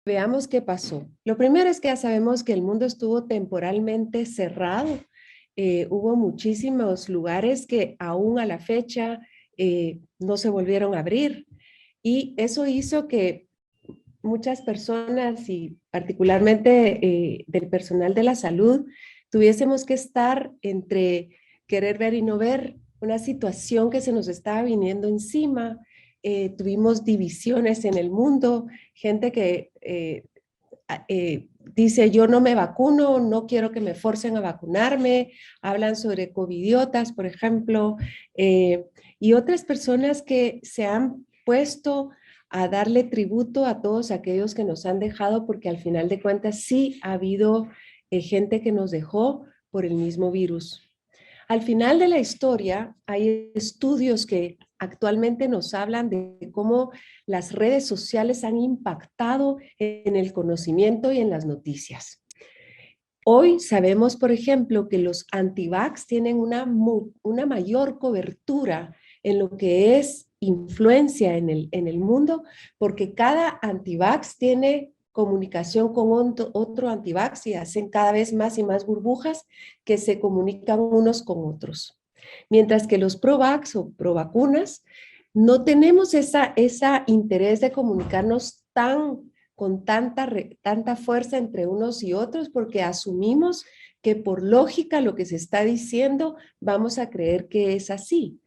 veamos qué pasó. Lo primero es que ya sabemos que el mundo estuvo temporalmente cerrado. Hubo muchísimos lugares que aún a la fecha no se volvieron a abrir y eso hizo que muchas personas y particularmente del personal de la salud tuviésemos que estar entre querer ver y no ver, una situación que se nos estaba viniendo encima. Tuvimos divisiones en el mundo, gente que dice yo no me vacuno, no quiero que me forcen a vacunarme, hablan sobre covidiotas, por ejemplo, y otras personas que se han puesto a darle tributo a todos aquellos que nos han dejado, porque al final de cuentas sí ha habido gente que nos dejó por el mismo virus. Al final de la historia hay estudios que actualmente nos hablan de cómo las redes sociales han impactado en el conocimiento y en las noticias. Hoy sabemos, por ejemplo, que los antivax tienen una mayor cobertura en lo que es influencia en el mundo, porque cada antivax tiene comunicación con otro antivax y hacen cada vez más y más burbujas que se comunican unos con otros. Mientras que los pro-vax o pro-vacunas no tenemos esa interés de comunicarnos con tanta fuerza entre unos y otros, porque asumimos que por lógica lo que se está diciendo vamos a creer que es así.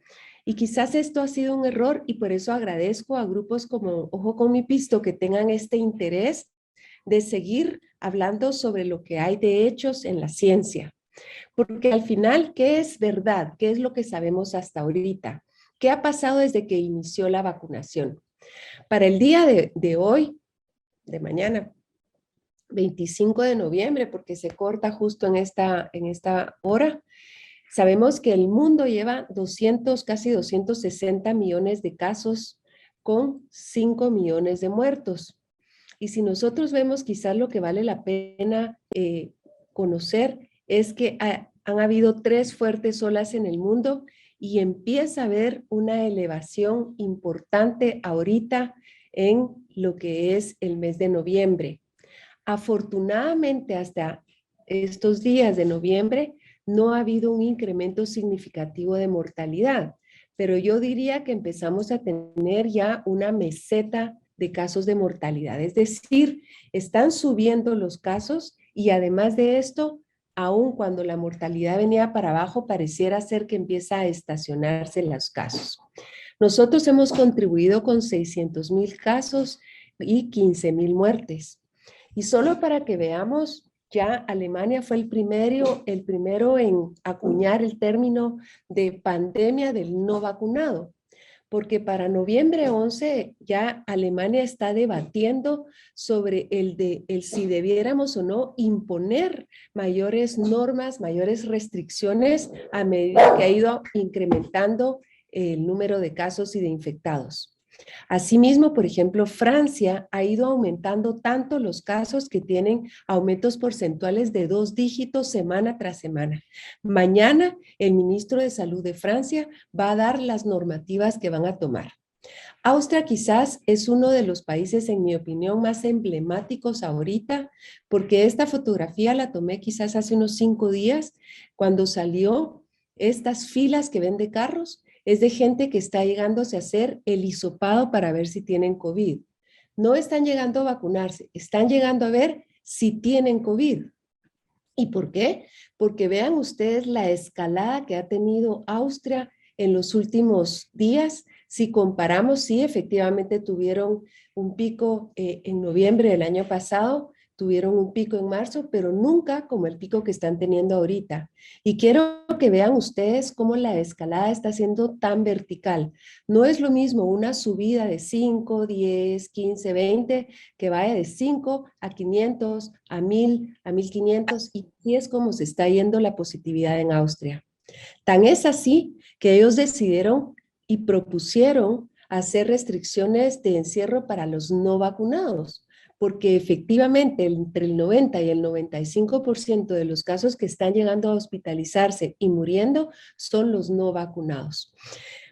Y quizás esto ha sido un error y por eso agradezco a grupos como Ojo con mi Pisto que tengan este interés de seguir hablando sobre lo que hay de hechos en la ciencia. Porque al final, ¿qué es verdad? ¿Qué es lo que sabemos hasta ahorita? ¿Qué ha pasado desde que inició la vacunación? Para el día de hoy, de mañana, 25 de noviembre, porque se corta justo en esta hora, sabemos que el mundo lleva casi 260 millones de casos con 5 millones de muertos. Y si nosotros vemos quizás lo que vale la pena conocer es que han habido 3 fuertes olas en el mundo y empieza a haber una elevación importante ahorita en lo que es el mes de noviembre. Afortunadamente, hasta estos días de noviembre no ha habido un incremento significativo de mortalidad, pero yo diría que empezamos a tener ya una meseta de casos de mortalidad, es decir, están subiendo los casos y además de esto, aun cuando la mortalidad venía para abajo, pareciera ser que empieza a estacionarse los casos. Nosotros hemos contribuido con 600,000 casos y 15,000 muertes. Y solo para que veamos, ya Alemania fue el primero en acuñar el término de pandemia del no vacunado, porque para noviembre 11 ya Alemania está debatiendo sobre el si debiéramos o no imponer mayores normas, mayores restricciones a medida que ha ido incrementando el número de casos y de infectados. Asimismo, por ejemplo, Francia ha ido aumentando tanto los casos que tienen aumentos porcentuales de 2 dígitos semana tras semana. Mañana el ministro de Salud de Francia va a dar las normativas que van a tomar. Austria quizás es uno de los países, en mi opinión, más emblemáticos ahorita, porque esta fotografía la tomé quizás hace unos 5 días, cuando salió estas filas que ven de carros, es de gente que está llegándose a hacer el hisopado para ver si tienen COVID. No están llegando a vacunarse, están llegando a ver si tienen COVID. ¿Y por qué? Porque vean ustedes la escalada que ha tenido Austria en los últimos días. Si comparamos, sí, efectivamente tuvieron un pico en noviembre del año pasado, tuvieron un pico en marzo, pero nunca como el pico que están teniendo ahorita. Y quiero que vean ustedes cómo la escalada está siendo tan vertical. No es lo mismo una subida de 5, 10, 15, 20, que vaya de 5 a 500, a 1000, a 1500, y así es como se está yendo la positividad en Austria. Tan es así que ellos decidieron y propusieron hacer restricciones de encierro para los no vacunados, porque efectivamente entre el 90 y el 95% de los casos que están llegando a hospitalizarse y muriendo son los no vacunados.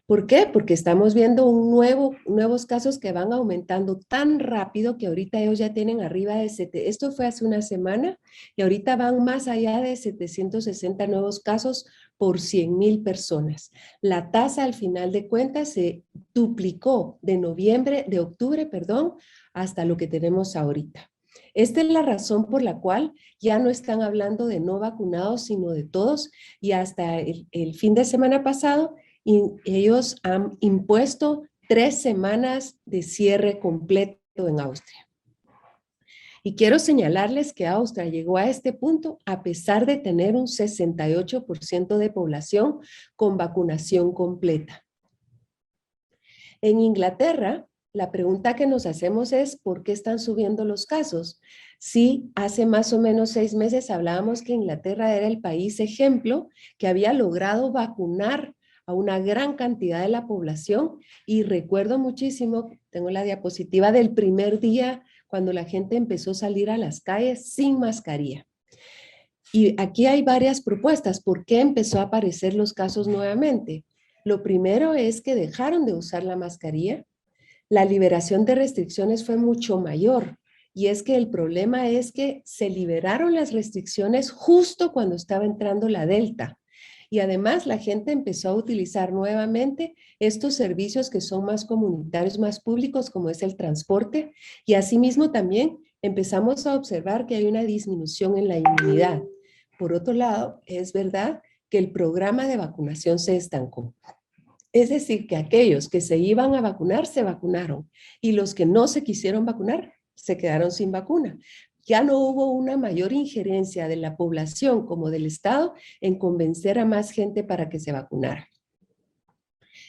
¿Por qué? Porque estamos viendo nuevos casos que van aumentando tan rápido que ahorita ellos ya tienen arriba de esto fue hace una semana y ahorita van más allá de 760 nuevos casos por 100,000 personas. La tasa al final de cuentas se duplicó de octubre, perdón, hasta lo que tenemos ahorita. Esta es la razón por la cual ya no están hablando de no vacunados, sino de todos, y hasta el fin de semana pasado y ellos han impuesto 3 semanas de cierre completo en Austria. Y quiero señalarles que Austria llegó a este punto a pesar de tener un 68% de población con vacunación completa. En Inglaterra, la pregunta que nos hacemos es ¿por qué están subiendo los casos? Sí, hace más o menos 6 meses hablábamos que Inglaterra era el país ejemplo que había logrado vacunar a una gran cantidad de la población y recuerdo muchísimo, tengo la diapositiva del primer día cuando la gente empezó a salir a las calles sin mascarilla. Y aquí hay varias propuestas. ¿Por qué empezó a aparecer los casos nuevamente? Lo primero es que dejaron de usar la mascarilla. La liberación de restricciones fue mucho mayor. Y es que el problema es que se liberaron las restricciones justo cuando estaba entrando la Delta. Y además la gente empezó a utilizar nuevamente estos servicios que son más comunitarios, más públicos, como es el transporte. Y asimismo también empezamos a observar que hay una disminución en la inmunidad. Por otro lado, es verdad que el programa de vacunación se estancó. Es decir, que aquellos que se iban a vacunar, se vacunaron. Y los que no se quisieron vacunar, se quedaron sin vacuna. Ya no hubo una mayor injerencia de la población como del Estado en convencer a más gente para que se vacunara.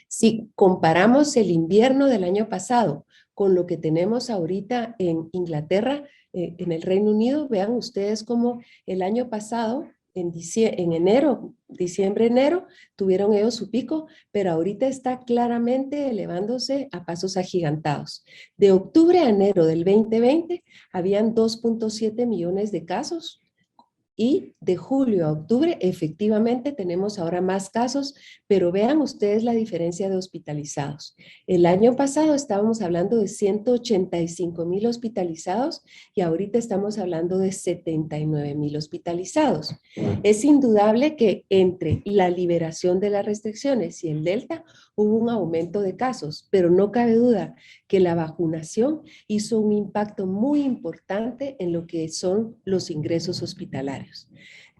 Si comparamos el invierno del año pasado con lo que tenemos ahorita en Inglaterra, en el Reino Unido, vean ustedes cómo el año pasado en enero, diciembre, enero, tuvieron ellos su pico, pero ahorita está claramente elevándose a pasos agigantados. De octubre a enero del 2020, habían 2.7 millones de casos, y de julio a octubre efectivamente tenemos ahora más casos, pero vean ustedes la diferencia de hospitalizados. El año pasado estábamos hablando de 185,000 hospitalizados y ahorita estamos hablando de 79,000 hospitalizados. Es indudable que entre la liberación de las restricciones y el Delta hubo un aumento de casos, pero no cabe duda que la vacunación hizo un impacto muy importante en lo que son los ingresos hospitalarios.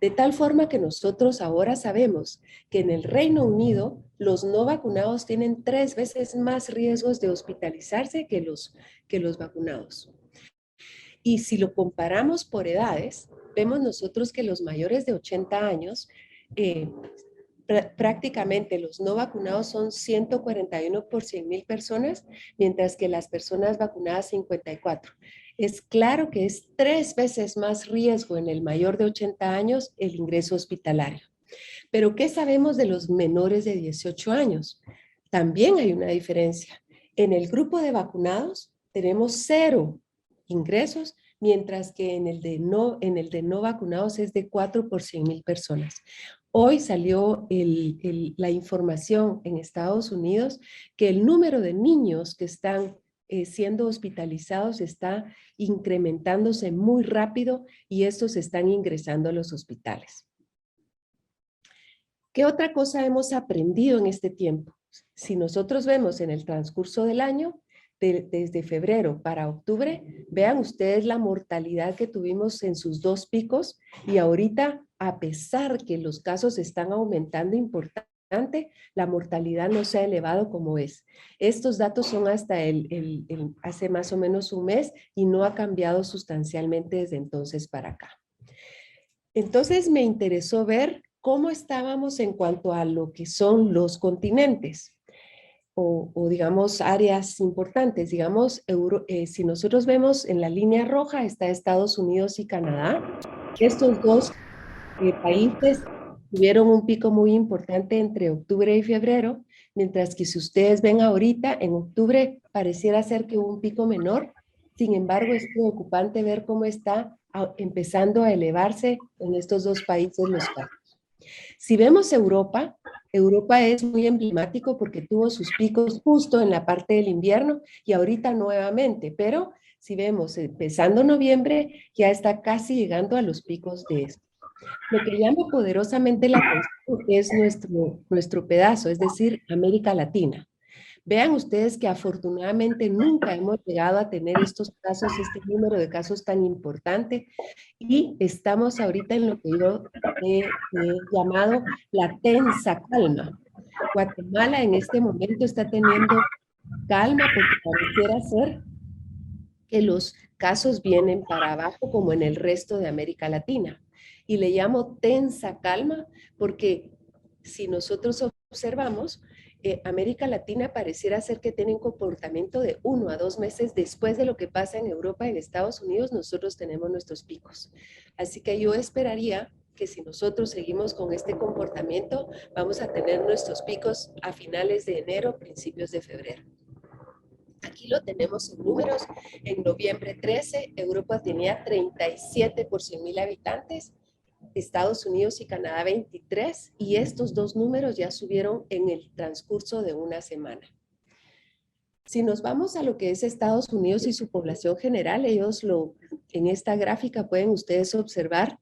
De tal forma que nosotros ahora sabemos que en el Reino Unido los no vacunados tienen 3 veces más riesgos de hospitalizarse que los vacunados. Y si lo comparamos por edades, vemos nosotros que los mayores de 80 años, prácticamente los no vacunados son 141 por 100,000 personas, mientras que las personas vacunadas 54. Es claro que es 3 veces más riesgo en el mayor de 80 años el ingreso hospitalario. Pero ¿qué sabemos de los menores de 18 años? También hay una diferencia. En el grupo de vacunados tenemos 0 ingresos, mientras que en el de no vacunados es de 4 por 100,000 personas. Hoy salió la información en Estados Unidos que el número de niños que están siendo hospitalizados está incrementándose muy rápido y estos están ingresando a los hospitales. ¿Qué otra cosa hemos aprendido en este tiempo? Si nosotros vemos en el transcurso del año, desde febrero para octubre, vean ustedes la mortalidad que tuvimos en sus 2 picos y ahorita, a pesar que los casos están aumentando importante, la mortalidad no se ha elevado como es. Estos datos son hasta hace más o menos un mes y no ha cambiado sustancialmente desde entonces para acá. Entonces me interesó ver cómo estábamos en cuanto a lo que son los continentes o digamos áreas importantes. Digamos, si nosotros vemos en la línea roja está Estados Unidos y Canadá. Estos dos países tuvieron un pico muy importante entre octubre y febrero, mientras que si ustedes ven ahorita, en octubre pareciera ser que hubo un pico menor. Sin embargo, es preocupante ver cómo está empezando a elevarse en estos 2 países los casos. Si vemos Europa, Europa es muy emblemático porque tuvo sus picos justo en la parte del invierno y ahorita nuevamente, pero si vemos empezando noviembre ya está casi llegando a los picos de esto. Lo que llama poderosamente la atención es nuestro pedazo, es decir, América Latina. Vean ustedes que afortunadamente nunca hemos llegado a tener estos casos, este número de casos tan importante y estamos ahorita en lo que yo he llamado la tensa calma. Guatemala en este momento está teniendo calma porque pareciera ser que los casos vienen para abajo como en el resto de América Latina. Y le llamo tensa calma porque si nosotros observamos, América Latina pareciera ser que tiene un comportamiento de 1 a 2 meses después de lo que pasa en Europa, en Estados Unidos, nosotros tenemos nuestros picos. Así que yo esperaría que si nosotros seguimos con este comportamiento, vamos a tener nuestros picos a finales de enero, principios de febrero. Aquí lo tenemos en números. En noviembre 13, Europa tenía 37 por 100,000 habitantes, Estados Unidos y Canadá 23, y estos dos números ya subieron en el transcurso de una semana. Si nos vamos a lo que es Estados Unidos y su población general, en esta gráfica pueden ustedes observar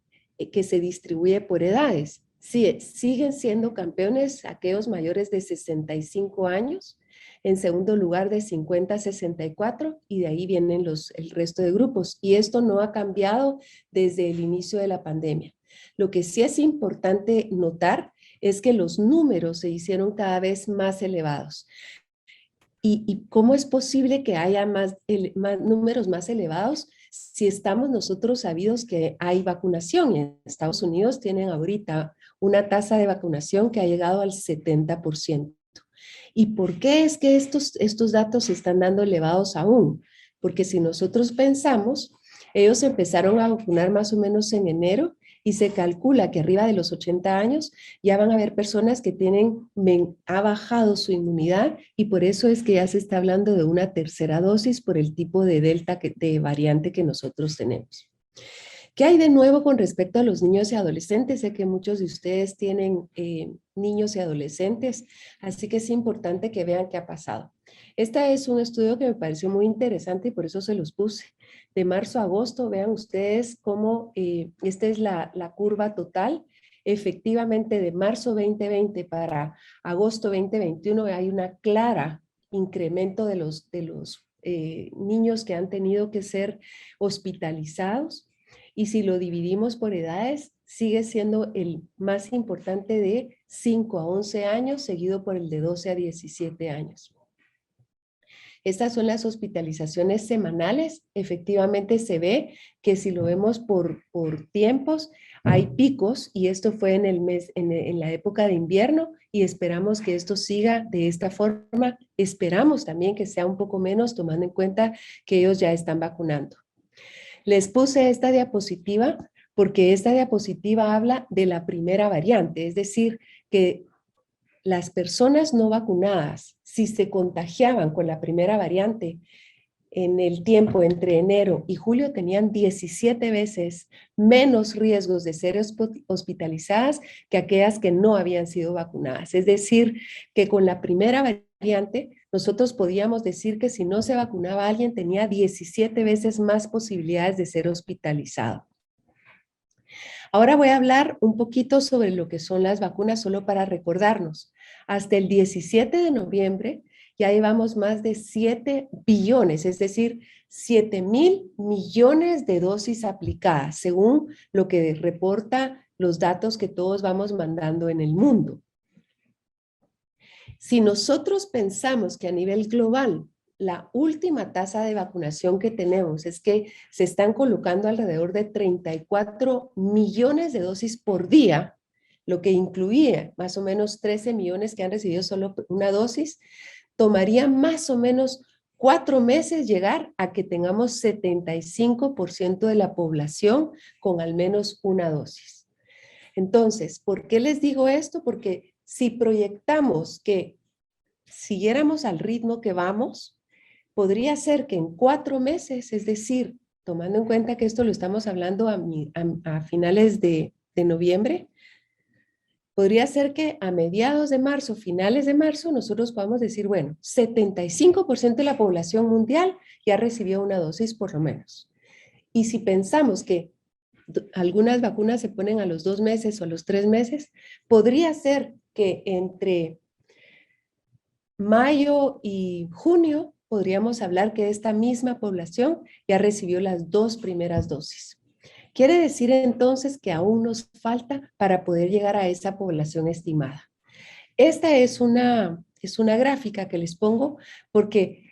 que se distribuye por edades. Sí, siguen siendo campeones aquellos mayores de 65 años, en segundo lugar de 50 a 64, y de ahí vienen el resto de grupos. Y esto no ha cambiado desde el inicio de la pandemia. Lo que sí es importante notar es que los números se hicieron cada vez más elevados. ¿Y cómo es posible que haya números más elevados si estamos nosotros sabidos que hay vacunación? En Estados Unidos tienen ahorita una tasa de vacunación que ha llegado al 70%. ¿Y por qué es que estos datos se están dando elevados aún? Porque si nosotros pensamos, ellos empezaron a vacunar más o menos en enero y se calcula que arriba de los 80 años ya van a haber personas que ha bajado su inmunidad y por eso es que ya se está hablando de una tercera dosis por el tipo de delta, de variante que nosotros tenemos. ¿Qué hay de nuevo con respecto a los niños y adolescentes? Sé que muchos de ustedes tienen niños y adolescentes, así que es importante que vean qué ha pasado. Este es un estudio que me pareció muy interesante y por eso se los puse. De marzo a agosto, vean ustedes cómo esta es la curva total. Efectivamente, de marzo 2020 para agosto 2021 hay una clara incremento de los niños que han tenido que ser hospitalizados. Y si lo dividimos por edades, sigue siendo el más importante de 5 a 11 años, seguido por el de 12 a 17 años. Estas son las hospitalizaciones semanales. Efectivamente se ve que si lo vemos por tiempos, hay picos y esto fue en la época de invierno y esperamos que esto siga de esta forma. Esperamos también que sea un poco menos tomando en cuenta que ellos ya están vacunando. Les puse esta diapositiva porque esta diapositiva habla de la primera variante, es decir, que las personas no vacunadas, si se contagiaban con la primera variante en el tiempo entre enero y julio, tenían 17 veces menos riesgos de ser hospitalizadas que aquellas que no habían sido vacunadas. Es decir, que con la primera variante, nosotros podíamos decir que si no se vacunaba a alguien, tenía 17 veces más posibilidades de ser hospitalizado. Ahora voy a hablar un poquito sobre lo que son las vacunas, solo para recordarnos. Hasta el 17 de noviembre ya llevamos más de 7 billones, es decir, 7,000 millones de dosis aplicadas, según lo que reporta los datos que todos vamos mandando en el mundo. Si nosotros pensamos que a nivel global la última tasa de vacunación que tenemos es que se están colocando alrededor de 34 millones de dosis por día, lo que incluía más o menos 13 millones que han recibido solo una dosis, tomaría más o menos 4 meses llegar a que tengamos 75% de la población con al menos una dosis. Entonces, ¿por qué les digo esto? Porque si proyectamos que siguiéramos al ritmo que vamos, podría ser que en 4 meses, es decir, tomando en cuenta que esto lo estamos hablando a finales de noviembre, Podría ser que a mediados de marzo, finales de marzo, nosotros podamos decir, bueno, 75% de la población mundial ya recibió una dosis por lo menos. Y si pensamos que algunas vacunas se ponen a los 2 meses o a los 3 meses, podría ser que entre mayo y junio podríamos hablar que esta misma población ya recibió las 2 primeras dosis. Quiere decir entonces que aún nos falta para poder llegar a esa población estimada. Esta es una gráfica que les pongo porque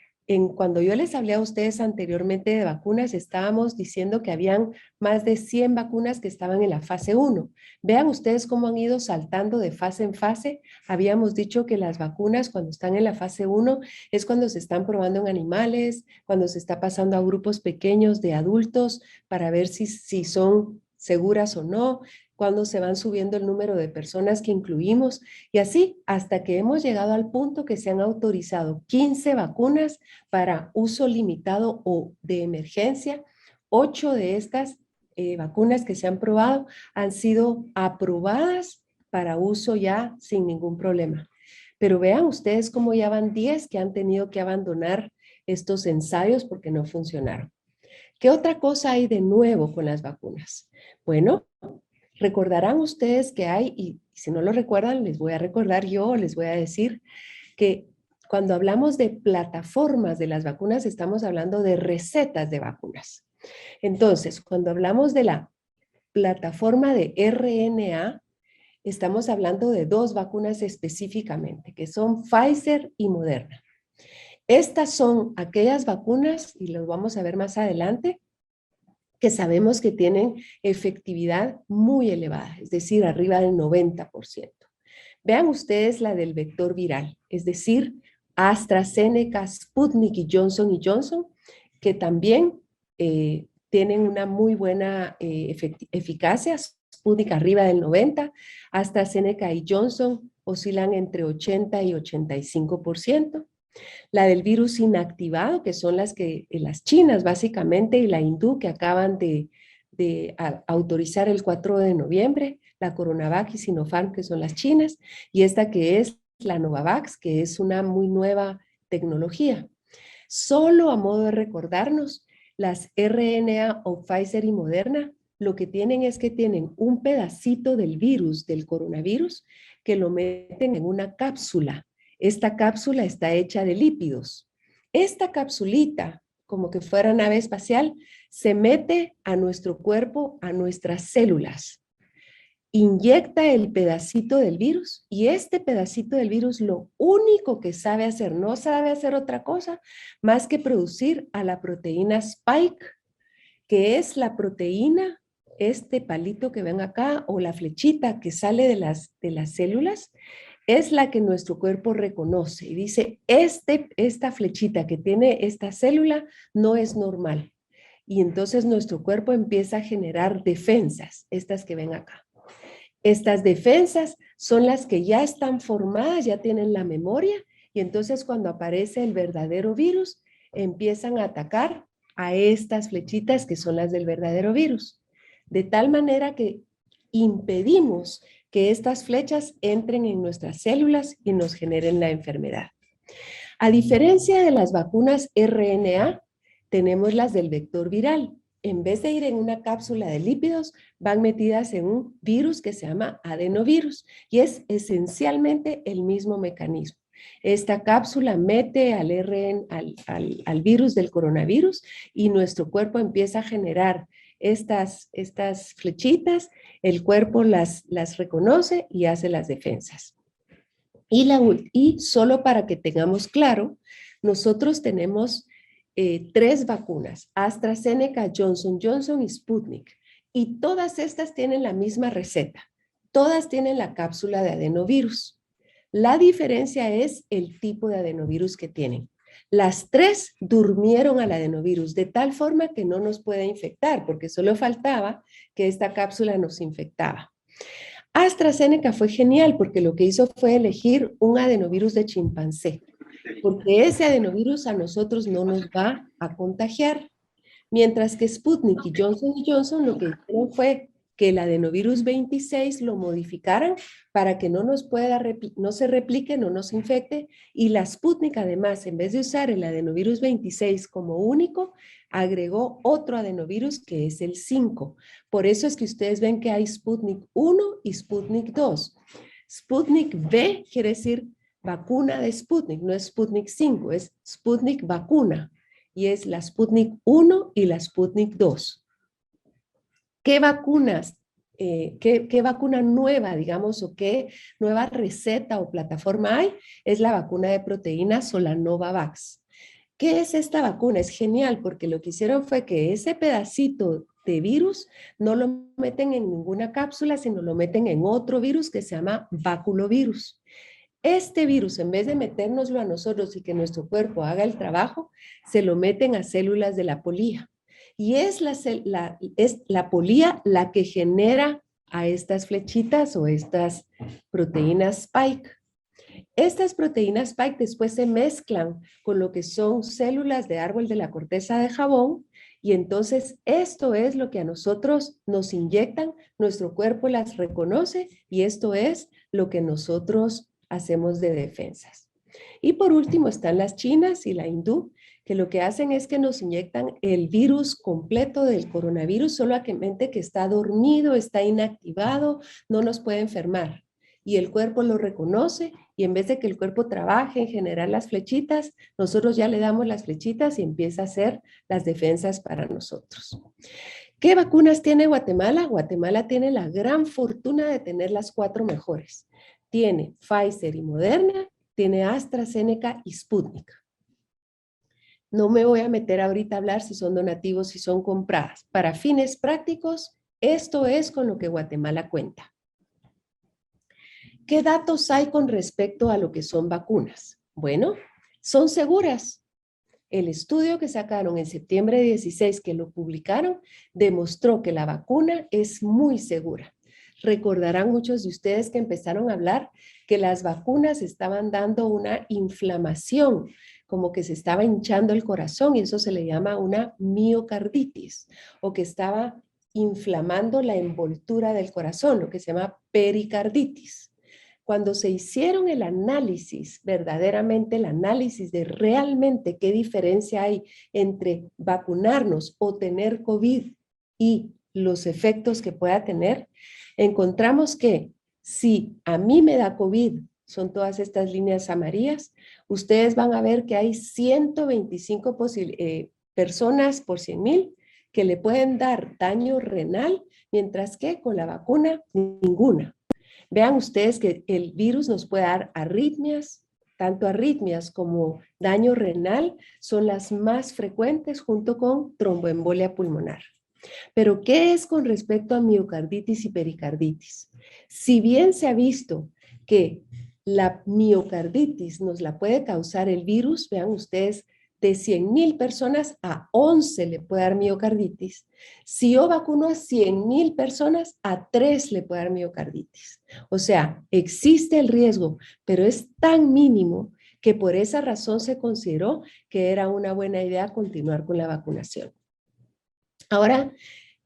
cuando yo les hablé a ustedes anteriormente de vacunas, estábamos diciendo que habían más de 100 vacunas que estaban en la fase 1. Vean ustedes cómo han ido saltando de fase en fase. Habíamos dicho que las vacunas cuando están en la fase 1 es cuando se están probando en animales, cuando se está pasando a grupos pequeños de adultos para ver si son seguras o no, cuando se van subiendo el número de personas que incluimos y así hasta que hemos llegado al punto que se han autorizado 15 vacunas para uso limitado o de emergencia. 8 de estas vacunas que se han probado han sido aprobadas para uso ya sin ningún problema. Pero vean ustedes cómo ya van 10 que han tenido que abandonar estos ensayos porque no funcionaron. ¿Qué otra cosa hay de nuevo con las vacunas? Bueno, recordarán ustedes que hay, y si no lo recuerdan, les voy a recordar yo, les voy a decir que cuando hablamos de plataformas de las vacunas, estamos hablando de recetas de vacunas. Entonces, cuando hablamos de la plataforma de RNA, estamos hablando de 2 vacunas específicamente, que son Pfizer y Moderna. Estas son aquellas vacunas, y los vamos a ver más adelante, que sabemos que tienen efectividad muy elevada, es decir, arriba del 90%. Vean ustedes la del vector viral, es decir, AstraZeneca, Sputnik y Johnson, que también tienen una muy buena eficacia, Sputnik arriba del 90%, AstraZeneca y Johnson oscilan entre 80 y 85%. La del virus inactivado, que son las chinas básicamente, y la hindú que acaban de autorizar el 4 de noviembre, la Coronavac y Sinopharm, que son las chinas, y esta que es la Novavax, que es una muy nueva tecnología. Solo a modo de recordarnos, las RNA o Pfizer y Moderna, lo que tienen es que tienen un pedacito del virus, del coronavirus, que lo meten en una cápsula. Esta cápsula está hecha de lípidos. Esta capsulita, como que fuera nave espacial, se mete a nuestro cuerpo, a nuestras células. Inyecta el pedacito del virus y este pedacito del virus lo único que sabe hacer, no sabe hacer otra cosa más que producir a la proteína Spike, que es la proteína, este palito que ven acá o la flechita que sale de las células, es la que nuestro cuerpo reconoce y dice, esta flechita que tiene esta célula no es normal. Y entonces nuestro cuerpo empieza a generar defensas, estas que ven acá. Estas defensas son las que ya están formadas, ya tienen la memoria, y entonces cuando aparece el verdadero virus, empiezan a atacar a estas flechitas que son las del verdadero virus. De tal manera que impedimos que estas flechas entren en nuestras células y nos generen la enfermedad. A diferencia de las vacunas RNA, tenemos las del vector viral. En vez de ir en una cápsula de lípidos, van metidas en un virus que se llama adenovirus y es esencialmente el mismo mecanismo. Esta cápsula mete al virus del coronavirus y nuestro cuerpo empieza a generar estas flechitas, el cuerpo las reconoce y hace las defensas. Y solo para que tengamos claro, nosotros tenemos 3 vacunas, AstraZeneca, Johnson y Sputnik, y todas estas tienen la misma receta, todas tienen la cápsula de adenovirus. La diferencia es el tipo de adenovirus que tienen. Las 3 durmieron al adenovirus de tal forma que no nos puede infectar, porque solo faltaba que esta cápsula nos infectaba. AstraZeneca fue genial porque lo que hizo fue elegir un adenovirus de chimpancé, porque ese adenovirus a nosotros no nos va a contagiar. Mientras que Sputnik y Johnson lo que hicieron fue que el adenovirus 26 lo modificaran para que no no se replique, no nos infecte, y la Sputnik además, en vez de usar el adenovirus 26 como único, agregó otro adenovirus que es el 5. Por eso es que ustedes ven que hay Sputnik 1 y Sputnik 2. Sputnik V quiere decir vacuna de Sputnik, no es Sputnik 5, es Sputnik vacuna, y es la Sputnik 1 y la Sputnik 2. ¿Qué vacunas, qué vacuna nueva, digamos, o qué nueva receta o plataforma hay? Es la vacuna de proteínas o la Novavax. ¿Qué es esta vacuna? Es genial porque lo que hicieron fue que ese pedacito de virus no lo meten en ninguna cápsula, sino lo meten en otro virus que se llama baculovirus. Este virus, en vez de metérnoslo a nosotros y que nuestro cuerpo haga el trabajo, se lo meten a células de la polía. Y es la polía la que genera a estas flechitas o estas proteínas spike. Estas proteínas spike después se mezclan con lo que son células de árbol de la corteza de jabón, y entonces esto es lo que a nosotros nos inyectan, nuestro cuerpo las reconoce y esto es lo que nosotros hacemos de defensas. Y por último están las chinas y la hindú, que lo que hacen es que nos inyectan el virus completo del coronavirus, solamente que está dormido, está inactivado, no nos puede enfermar. Y el cuerpo lo reconoce y en vez de que el cuerpo trabaje en generar las flechitas, nosotros ya le damos las flechitas y empieza a hacer las defensas para nosotros. ¿Qué vacunas tiene Guatemala? Guatemala tiene la gran fortuna de tener las 4 mejores. Tiene Pfizer y Moderna, tiene AstraZeneca y Sputnik. No me voy a meter ahorita a hablar si son donativos, si son compradas. Para fines prácticos, esto es con lo que Guatemala cuenta. ¿Qué datos hay con respecto a lo que son vacunas? Bueno, son seguras. El estudio que sacaron en septiembre 16, que lo publicaron, demostró que la vacuna es muy segura. Recordarán muchos de ustedes que empezaron a hablar que las vacunas estaban dando una inflamación, como que se estaba hinchando el corazón, y eso se le llama una miocarditis, o que estaba inflamando la envoltura del corazón, lo que se llama pericarditis. Cuando se hicieron el análisis, verdaderamente el análisis de realmente qué diferencia hay entre vacunarnos o tener COVID y los efectos que pueda tener, encontramos que si a mí me da COVID, son todas estas líneas amarillas, ustedes van a ver que hay 125 personas por 100,000 que le pueden dar daño renal, mientras que con la vacuna ninguna. Vean ustedes que el virus nos puede dar arritmias, tanto arritmias como daño renal son las más frecuentes junto con tromboembolia pulmonar. Pero, ¿qué es con respecto a miocarditis y pericarditis? Si bien se ha visto que la miocarditis nos la puede causar el virus, vean ustedes, de 100,000 personas a 11 le puede dar miocarditis. Si yo vacuno a 100,000 personas, a 3 le puede dar miocarditis. O sea, existe el riesgo, pero es tan mínimo que por esa razón se consideró que era una buena idea continuar con la vacunación. Ahora,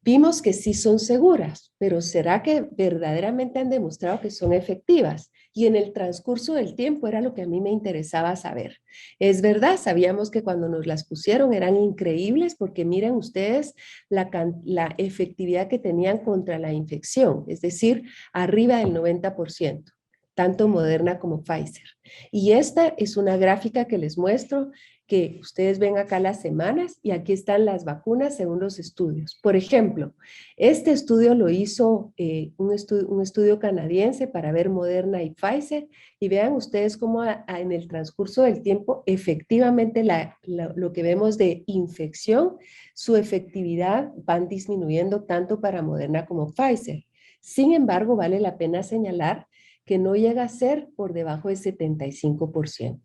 vimos que sí son seguras, pero ¿será que verdaderamente han demostrado que son efectivas? Y en el transcurso del tiempo era lo que a mí me interesaba saber. Es verdad, sabíamos que cuando nos las pusieron eran increíbles porque miren ustedes la efectividad que tenían contra la infección, es decir, arriba del 90%, tanto Moderna como Pfizer. Y esta es una gráfica que les muestro, que ustedes ven acá las semanas y aquí están las vacunas según los estudios. Por ejemplo, este estudio lo hizo un estudio canadiense para ver Moderna y Pfizer y vean ustedes cómo en el transcurso del tiempo efectivamente lo que vemos de infección, su efectividad van disminuyendo tanto para Moderna como Pfizer. Sin embargo, vale la pena señalar que no llega a ser por debajo del 75%.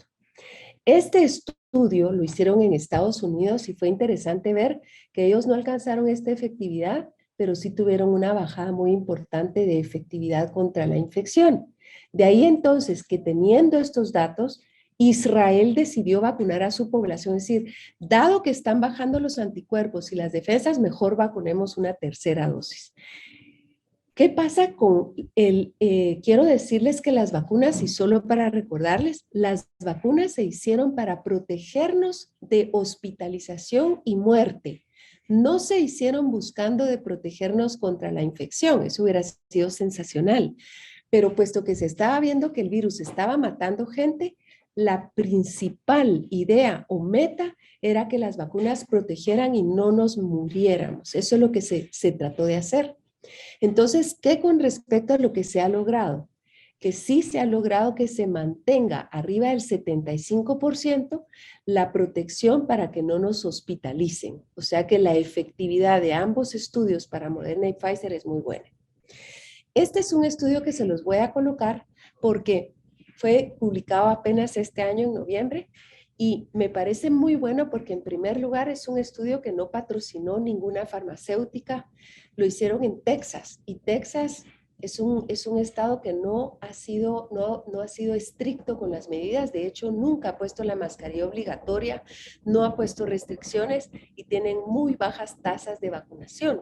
Este estudio lo hicieron en Estados Unidos y fue interesante ver que ellos no alcanzaron esta efectividad, pero sí tuvieron una bajada muy importante de efectividad contra la infección. De ahí entonces que teniendo estos datos, Israel decidió vacunar a su población, es decir, dado que están bajando los anticuerpos y las defensas, mejor vacunemos una tercera dosis. ¿Qué pasa con quiero decirles que las vacunas, y solo para recordarles, las vacunas se hicieron para protegernos de hospitalización y muerte. No se hicieron buscando de protegernos contra la infección, eso hubiera sido sensacional. Pero puesto que se estaba viendo que el virus estaba matando gente, la principal idea o meta era que las vacunas protegieran y no nos muriéramos. Eso es lo que se trató de hacer. Entonces, ¿qué con respecto a lo que se ha logrado? Que sí se ha logrado que se mantenga arriba del 75% la protección para que no nos hospitalicen. O sea que la efectividad de ambos estudios para Moderna y Pfizer es muy buena. Este es un estudio que se los voy a colocar porque fue publicado apenas este año en noviembre y me parece muy bueno porque en primer lugar es un estudio que no patrocinó ninguna farmacéutica, lo hicieron en Texas y Texas es un estado que no ha sido estricto con las medidas, de hecho nunca ha puesto la mascarilla obligatoria, no ha puesto restricciones y tienen muy bajas tasas de vacunación.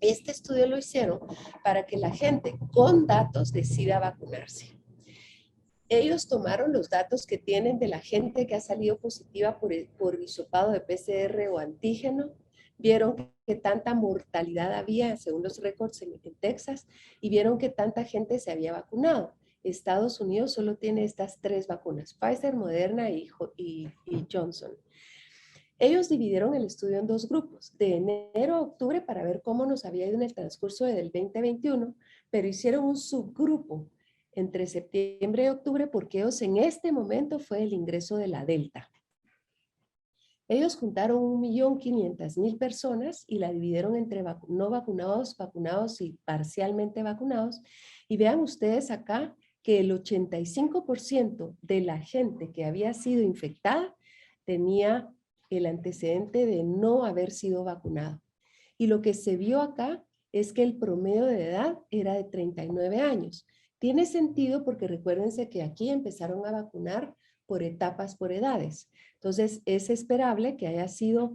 Este estudio lo hicieron para que la gente con datos decida vacunarse. Ellos tomaron los datos que tienen de la gente que ha salido positiva por hisopado de PCR o antígeno, vieron que tanta mortalidad había según los récords en Texas y vieron que tanta gente se había vacunado. Estados Unidos solo tiene estas 3 vacunas, Pfizer, Moderna y Johnson. Ellos dividieron el estudio en 2 grupos, de enero a octubre para ver cómo nos había ido en el transcurso del 2021, pero hicieron un subgrupo entre septiembre y octubre porque ellos en este momento fue el ingreso de la Delta. Ellos juntaron 1.500.000 personas y la dividieron entre no vacunados, vacunados y parcialmente vacunados. Y vean ustedes acá que el 85% de la gente que había sido infectada tenía el antecedente de no haber sido vacunado. Y lo que se vio acá es que el promedio de edad era de 39 años. Tiene sentido porque recuérdense que aquí empezaron a vacunar por etapas, por edades. Entonces, es esperable que haya sido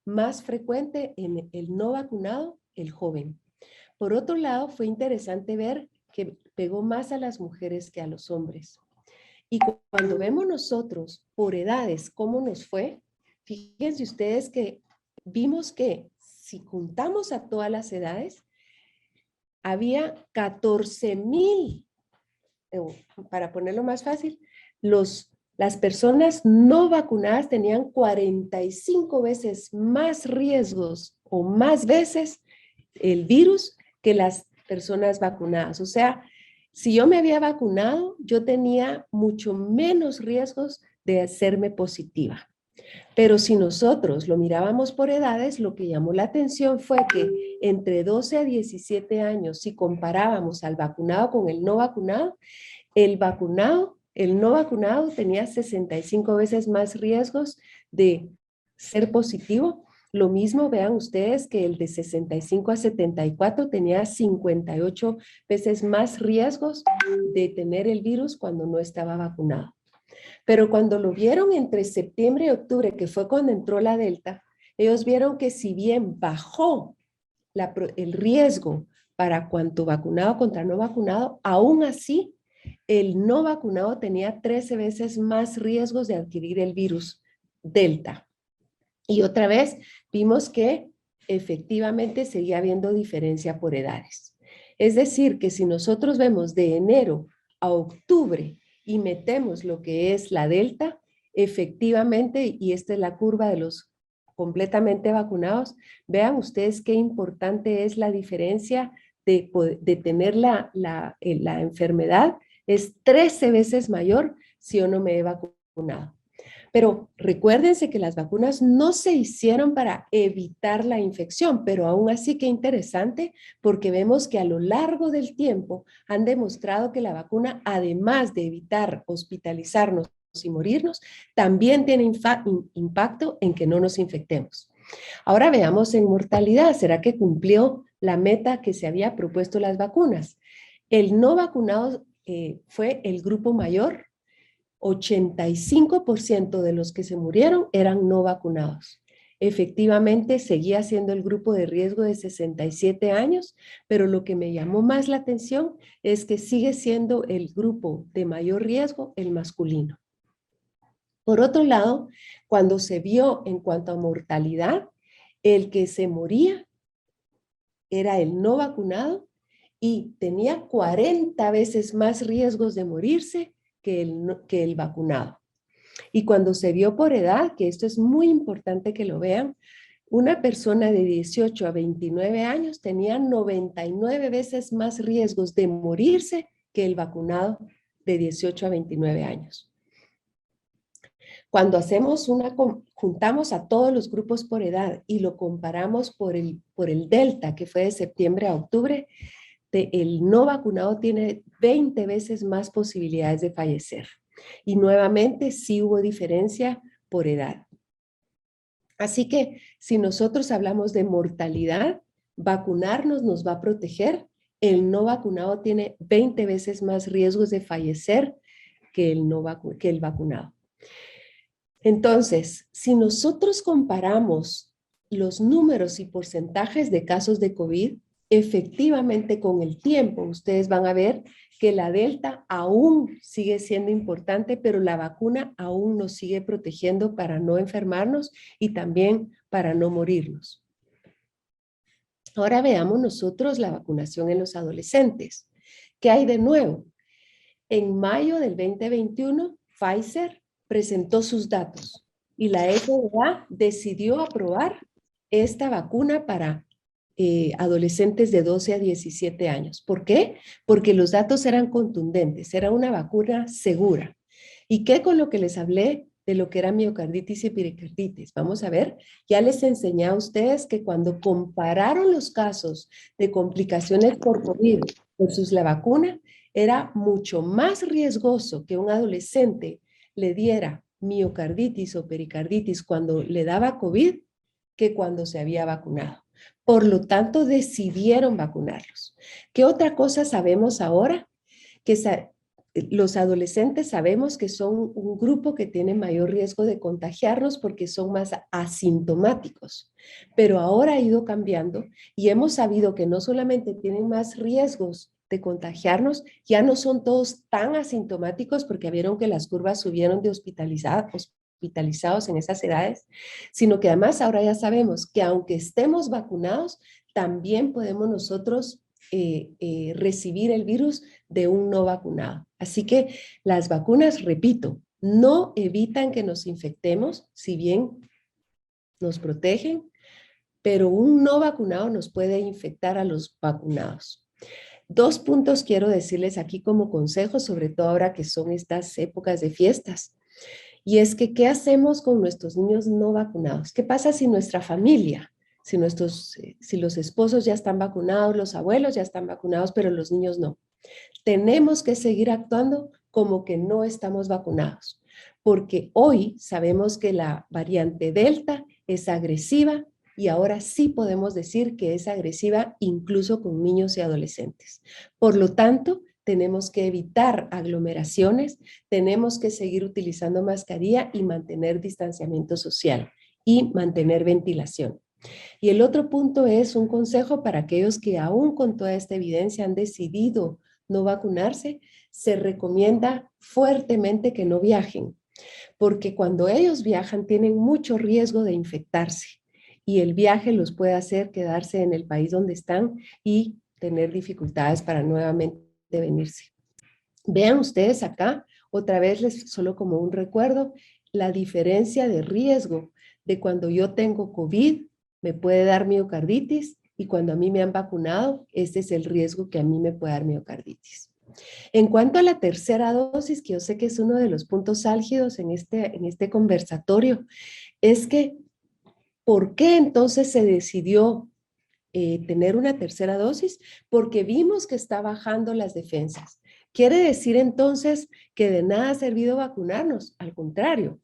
más frecuente en el no vacunado, el joven. Por otro lado, fue interesante ver que pegó más a las mujeres que a los hombres. Y cuando vemos nosotros por edades cómo nos fue, fíjense ustedes que vimos que si juntamos a todas las edades, había 14,000, para ponerlo más fácil, las personas no vacunadas tenían 45 veces más riesgos o más veces el virus que las personas vacunadas. O sea, si yo me había vacunado, yo tenía mucho menos riesgos de hacerme positiva. Pero si nosotros lo mirábamos por edades, lo que llamó la atención fue que entre 12 a 17 años, si comparábamos al vacunado con el no vacunado, el no vacunado tenía 65 veces más riesgos de ser positivo. Lo mismo, vean ustedes que el de 65 a 74 tenía 58 veces más riesgos de tener el virus cuando no estaba vacunado. Pero cuando lo vieron entre septiembre y octubre, que fue cuando entró la Delta, ellos vieron que si bien bajó el riesgo para cuanto vacunado contra no vacunado, aún así el no vacunado tenía 13 veces más riesgos de adquirir el virus Delta. Y otra vez vimos que efectivamente seguía habiendo diferencia por edades. Es decir, que si nosotros vemos de enero a octubre y metemos lo que es la Delta, efectivamente, y esta es la curva de los completamente vacunados, vean ustedes qué importante es la diferencia de tener la enfermedad, es 13 veces mayor si yo no me he vacunado. Pero recuérdense que las vacunas no se hicieron para evitar la infección, pero aún así qué interesante, porque vemos que a lo largo del tiempo han demostrado que la vacuna, además de evitar hospitalizarnos y morirnos, también tiene impacto en que no nos infectemos. Ahora veamos en mortalidad, ¿será que cumplió la meta que se había propuesto las vacunas? El no vacunado fue el grupo mayor. 85% de los que se murieron eran no vacunados. Efectivamente, seguía siendo el grupo de riesgo de 67 años, pero lo que me llamó más la atención es que sigue siendo el grupo de mayor riesgo el masculino. Por otro lado, cuando se vio en cuanto a mortalidad, el que se moría era el no vacunado y tenía 40 veces más riesgos de morirse que el vacunado. Y cuando se vio por edad, que esto es muy importante que lo vean, una persona de 18 a 29 años tenía 99 veces más riesgos de morirse que el vacunado de 18 a 29 años. Cuando juntamos a todos los grupos por edad y lo comparamos por el Delta, que fue de septiembre a octubre, el no vacunado tiene 20 veces más posibilidades de fallecer. Y nuevamente sí hubo diferencia por edad. Así que si nosotros hablamos de mortalidad, vacunarnos nos va a proteger. El no vacunado tiene 20 veces más riesgos de fallecer que el vacunado. Entonces, si nosotros comparamos los números y porcentajes de casos de COVID, efectivamente con el tiempo ustedes van a ver que la Delta aún sigue siendo importante, pero la vacuna aún nos sigue protegiendo para no enfermarnos y también para no morirnos. Ahora veamos nosotros la vacunación en los adolescentes. ¿Qué hay de nuevo? En mayo del 2021, Pfizer presentó sus datos y la FDA decidió aprobar esta vacuna para adolescentes de 12 a 17 años. ¿Por qué? Porque los datos eran contundentes, era una vacuna segura. ¿Y qué con lo que les hablé de lo que era miocarditis y pericarditis? Vamos a ver, ya les enseñé a ustedes que cuando compararon los casos de complicaciones por COVID versus la vacuna, era mucho más riesgoso que un adolescente le diera miocarditis o pericarditis cuando le daba COVID que cuando se había vacunado. Por lo tanto, decidieron vacunarlos. ¿Qué otra cosa sabemos ahora? Que los adolescentes sabemos que son un grupo que tiene mayor riesgo de contagiarnos porque son más asintomáticos. Pero ahora ha ido cambiando y hemos sabido que no solamente tienen más riesgos de contagiarnos, ya no son todos tan asintomáticos porque vieron que las curvas subieron de hospitalizados en esas edades, sino que además ahora ya sabemos que aunque estemos vacunados, también podemos nosotros recibir el virus de un no vacunado. Así que las vacunas, repito, no evitan que nos infectemos, si bien nos protegen, pero un no vacunado nos puede infectar a los vacunados. 2 puntos quiero decirles aquí como consejo, sobre todo ahora que son estas épocas de fiestas. Y es que, ¿qué hacemos con nuestros niños no vacunados? ¿Qué pasa si nuestra familia, si los esposos ya están vacunados, los abuelos ya están vacunados, pero los niños no? Tenemos que seguir actuando como que no estamos vacunados, porque hoy sabemos que la variante Delta es agresiva y ahora sí podemos decir que es agresiva incluso con niños y adolescentes. Por lo tanto, tenemos que evitar aglomeraciones, tenemos que seguir utilizando mascarilla y mantener distanciamiento social y mantener ventilación. Y el otro punto es un consejo para aquellos que aún con toda esta evidencia han decidido no vacunarse, se recomienda fuertemente que no viajen, porque cuando ellos viajan tienen mucho riesgo de infectarse y el viaje los puede hacer quedarse en el país donde están y tener dificultades para nuevamente venirse. Vean ustedes acá, otra vez solo como un recuerdo, la diferencia de riesgo de cuando yo tengo COVID, me puede dar miocarditis, y cuando a mí me han vacunado, este es el riesgo que a mí me puede dar miocarditis. En cuanto a la tercera dosis, que yo sé que es uno de los puntos álgidos en este conversatorio, es que, ¿por qué entonces se decidió tener una tercera dosis? Porque vimos que está bajando las defensas. ¿Quiere decir entonces que de nada ha servido vacunarnos? Al contrario,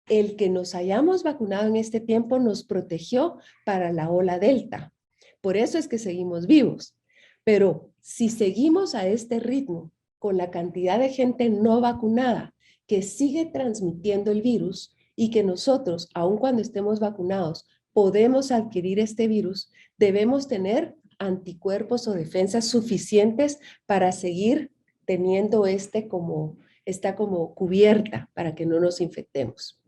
el que nos hayamos vacunado en este tiempo nos protegió para la ola Delta. Por eso es que seguimos vivos. Pero si seguimos a este ritmo, con la cantidad de gente no vacunada que sigue transmitiendo el virus, y que nosotros, aun cuando estemos vacunados, podemos adquirir este virus, debemos tener anticuerpos o defensas suficientes para seguir teniendo esta como cubierta para que no nos infectemos.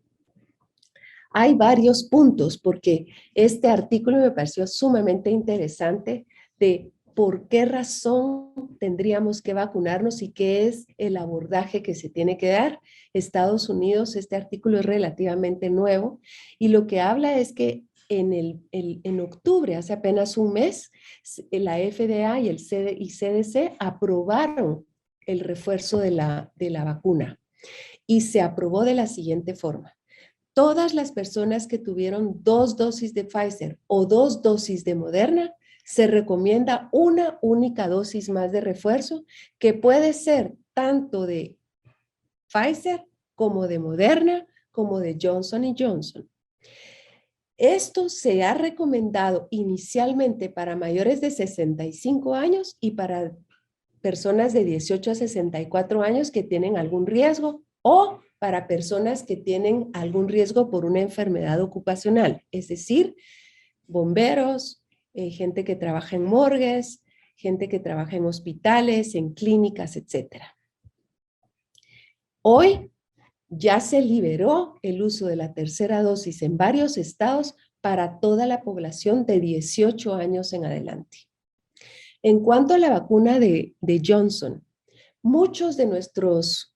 Hay varios puntos porque este artículo me pareció sumamente interesante de por qué razón tendríamos que vacunarnos y qué es el abordaje que se tiene que dar. Estados Unidos, este artículo es relativamente nuevo y lo que habla es que en octubre, hace apenas un mes, la FDA y el CDC aprobaron el refuerzo de la vacuna y se aprobó de la siguiente forma. Todas las personas que tuvieron 2 dosis de Pfizer o 2 dosis de Moderna, se recomienda una única dosis más de refuerzo que puede ser tanto de Pfizer como de Moderna como de Johnson Johnson. Esto se ha recomendado inicialmente para mayores de 65 años y para personas de 18 a 64 años que tienen algún riesgo o para personas que tienen algún riesgo por una enfermedad ocupacional, es decir, bomberos, gente que trabaja en morgues, gente que trabaja en hospitales, en clínicas, etc. Hoy ya se liberó el uso de la tercera dosis en varios estados para toda la población de 18 años en adelante. En cuanto a la vacuna de Johnson, muchos de nuestros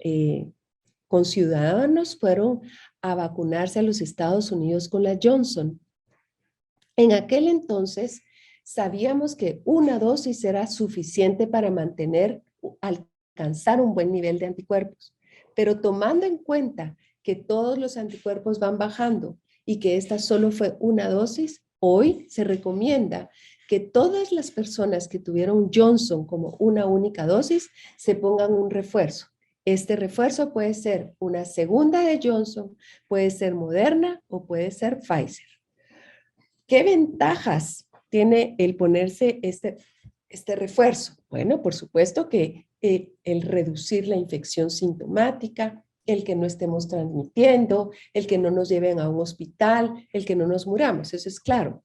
conciudadanos fueron a vacunarse a los Estados Unidos con la Johnson. En aquel entonces sabíamos que una dosis era suficiente para alcanzar un buen nivel de anticuerpos, pero tomando en cuenta que todos los anticuerpos van bajando y que esta solo fue una dosis, hoy se recomienda que todas las personas que tuvieron Johnson como una única dosis se pongan un refuerzo. Este refuerzo puede ser una segunda de Johnson, puede ser Moderna o puede ser Pfizer. ¿Qué ventajas tiene el ponerse este refuerzo? Bueno, por supuesto que el reducir la infección sintomática, el que no estemos transmitiendo, el que no nos lleven a un hospital, el que no nos muramos, eso es claro.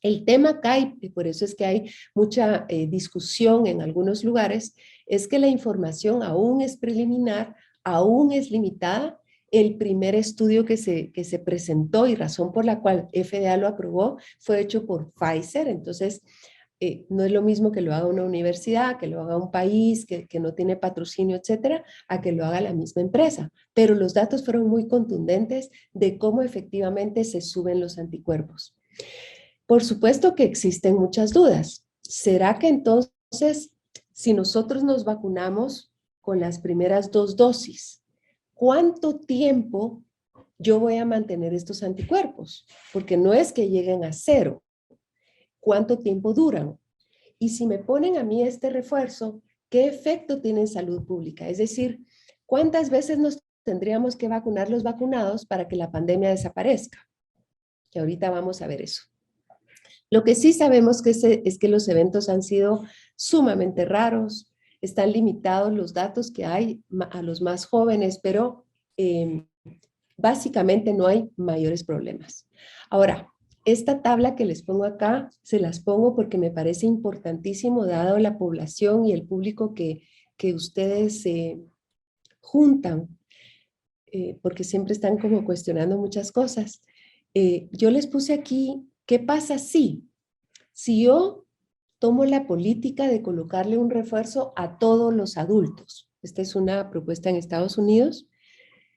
El tema acá, y por eso es que hay mucha discusión en algunos lugares, es que la información aún es preliminar, aún es limitada. El primer estudio que se presentó y razón por la cual FDA lo aprobó fue hecho por Pfizer, entonces no es lo mismo que lo haga una universidad, que lo haga un país que no tiene patrocinio, etcétera, a que lo haga la misma empresa. Pero los datos fueron muy contundentes de cómo efectivamente se suben los anticuerpos. Por supuesto que existen muchas dudas. ¿Será que entonces, si nosotros nos vacunamos con las primeras 2 dosis, cuánto tiempo yo voy a mantener estos anticuerpos? Porque no es que lleguen a 0. ¿Cuánto tiempo duran? Y si me ponen a mí este refuerzo, ¿qué efecto tiene en salud pública? Es decir, ¿cuántas veces nos tendríamos que vacunar los vacunados para que la pandemia desaparezca? Que ahorita vamos a ver eso. Lo que sí sabemos es que los eventos han sido sumamente raros, están limitados los datos que hay a los más jóvenes, pero básicamente no hay mayores problemas. Ahora, esta tabla que les pongo acá, se las pongo porque me parece importantísimo dado la población y el público que ustedes juntan, porque siempre están como cuestionando muchas cosas. Yo les puse aquí, ¿qué pasa si yo tomo la política de colocarle un refuerzo a todos los adultos? Esta es una propuesta en Estados Unidos.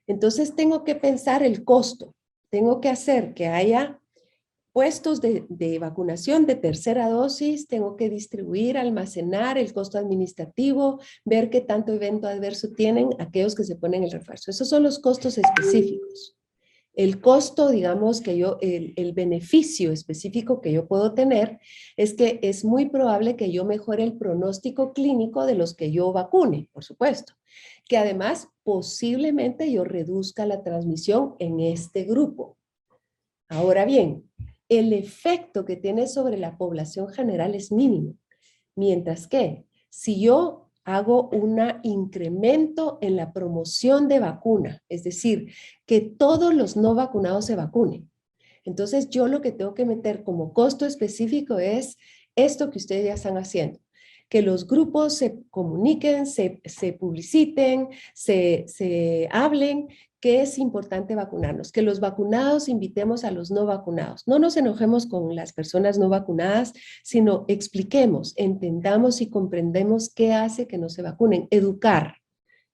Entonces tengo que pensar el costo. Tengo que hacer que haya puestos de vacunación de tercera dosis, tengo que distribuir, almacenar el costo administrativo, ver qué tanto evento adverso tienen aquellos que se ponen el refuerzo. Esos son los costos específicos. El costo, digamos, el beneficio específico que yo puedo tener es que es muy probable que yo mejore el pronóstico clínico de los que yo vacune, por supuesto. Que además posiblemente yo reduzca la transmisión en este grupo. Ahora bien, el efecto que tiene sobre la población general es mínimo. Mientras que si yo hago un incremento en la promoción de vacuna, es decir, que todos los no vacunados se vacunen. Entonces, yo lo que tengo que meter como costo específico es esto que ustedes ya están haciendo. Que los grupos se comuniquen, se publiciten, se hablen, que es importante vacunarnos. Que los vacunados invitemos a los no vacunados. No nos enojemos con las personas no vacunadas, sino expliquemos, entendamos y comprendemos qué hace que no se vacunen. Educar.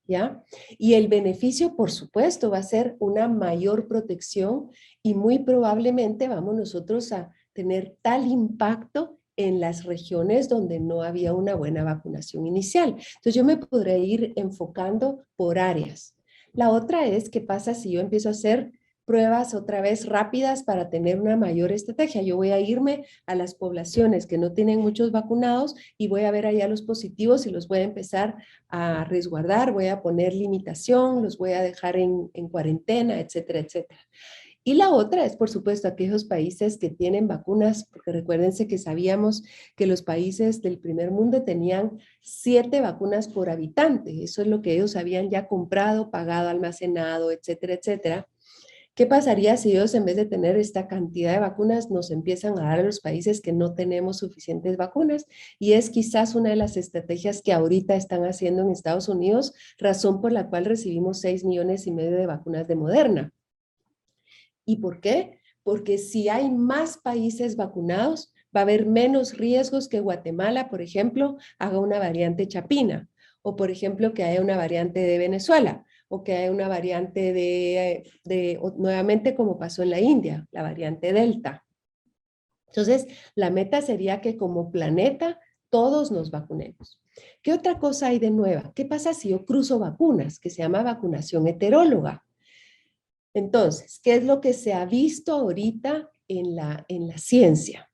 ¿Ya? Y el beneficio, por supuesto, va a ser una mayor protección y muy probablemente vamos nosotros a tener tal impacto en las regiones donde no había una buena vacunación inicial. Entonces yo me podré ir enfocando por áreas. La otra es qué pasa si yo empiezo a hacer pruebas otra vez rápidas para tener una mayor estrategia. Yo voy a irme a las poblaciones que no tienen muchos vacunados y voy a ver allá los positivos y los voy a empezar a resguardar, voy a poner limitación, los voy a dejar en cuarentena, etcétera, etcétera. Y la otra es, por supuesto, aquellos países que tienen vacunas, porque recuérdense que sabíamos que los países del primer mundo tenían 7 vacunas por habitante. Eso es lo que ellos habían ya comprado, pagado, almacenado, etcétera, etcétera. ¿Qué pasaría si ellos en vez de tener esta cantidad de vacunas nos empiezan a dar a los países que no tenemos suficientes vacunas? Y es quizás una de las estrategias que ahorita están haciendo en Estados Unidos, razón por la cual recibimos 6,5 millones de vacunas de Moderna. ¿Y por qué? Porque si hay más países vacunados, va a haber menos riesgos que Guatemala, por ejemplo, haga una variante chapina, o por ejemplo que haya una variante de Venezuela, o que haya una variante nuevamente como pasó en la India, la variante Delta. Entonces, la meta sería que como planeta todos nos vacunemos. ¿Qué otra cosa hay de nueva? ¿Qué pasa si yo cruzo vacunas, que se llama vacunación heteróloga? Entonces, ¿qué es lo que se ha visto ahorita en la ciencia?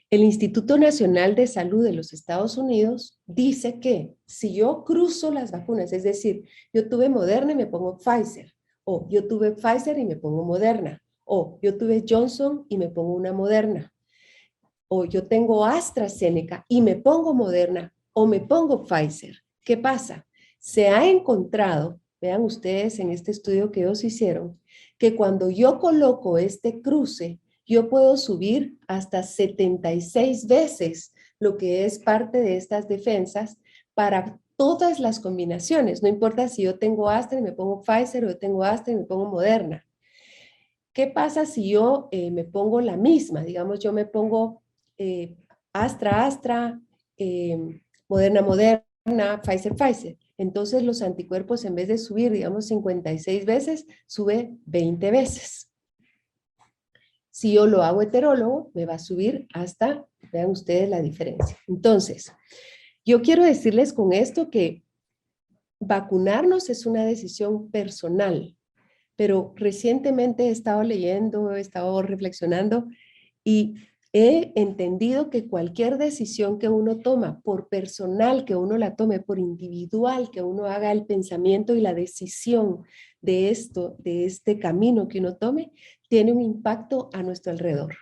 El Instituto Nacional de Salud de los Estados Unidos dice que si yo cruzo las vacunas, es decir, yo tuve Moderna y me pongo Pfizer, o yo tuve Pfizer y me pongo Moderna, o yo tuve Johnson y me pongo una Moderna, o yo tengo AstraZeneca y me pongo Moderna, o me pongo Pfizer. ¿Qué pasa? Se ha encontrado, vean ustedes en este estudio que ellos hicieron, que cuando yo coloco este cruce, yo puedo subir hasta 76 veces lo que es parte de estas defensas para todas las combinaciones. No importa si yo tengo Astra y me pongo Pfizer o yo tengo Astra y me pongo Moderna. ¿Qué pasa si yo me pongo la misma? Digamos, yo me pongo Astra, Moderna, Moderna, Pfizer, Pfizer. Entonces los anticuerpos en vez de subir, digamos, 56 veces, sube 20 veces. Si yo lo hago heterólogo, me va a subir hasta, vean ustedes la diferencia. Entonces, yo quiero decirles con esto que vacunarnos es una decisión personal, pero recientemente he estado leyendo, he estado reflexionando y he entendido que cualquier decisión que uno toma, por personal que uno la tome, por individual que uno haga el pensamiento y la decisión de esto, de este camino que uno tome, tiene un impacto a nuestro alrededor.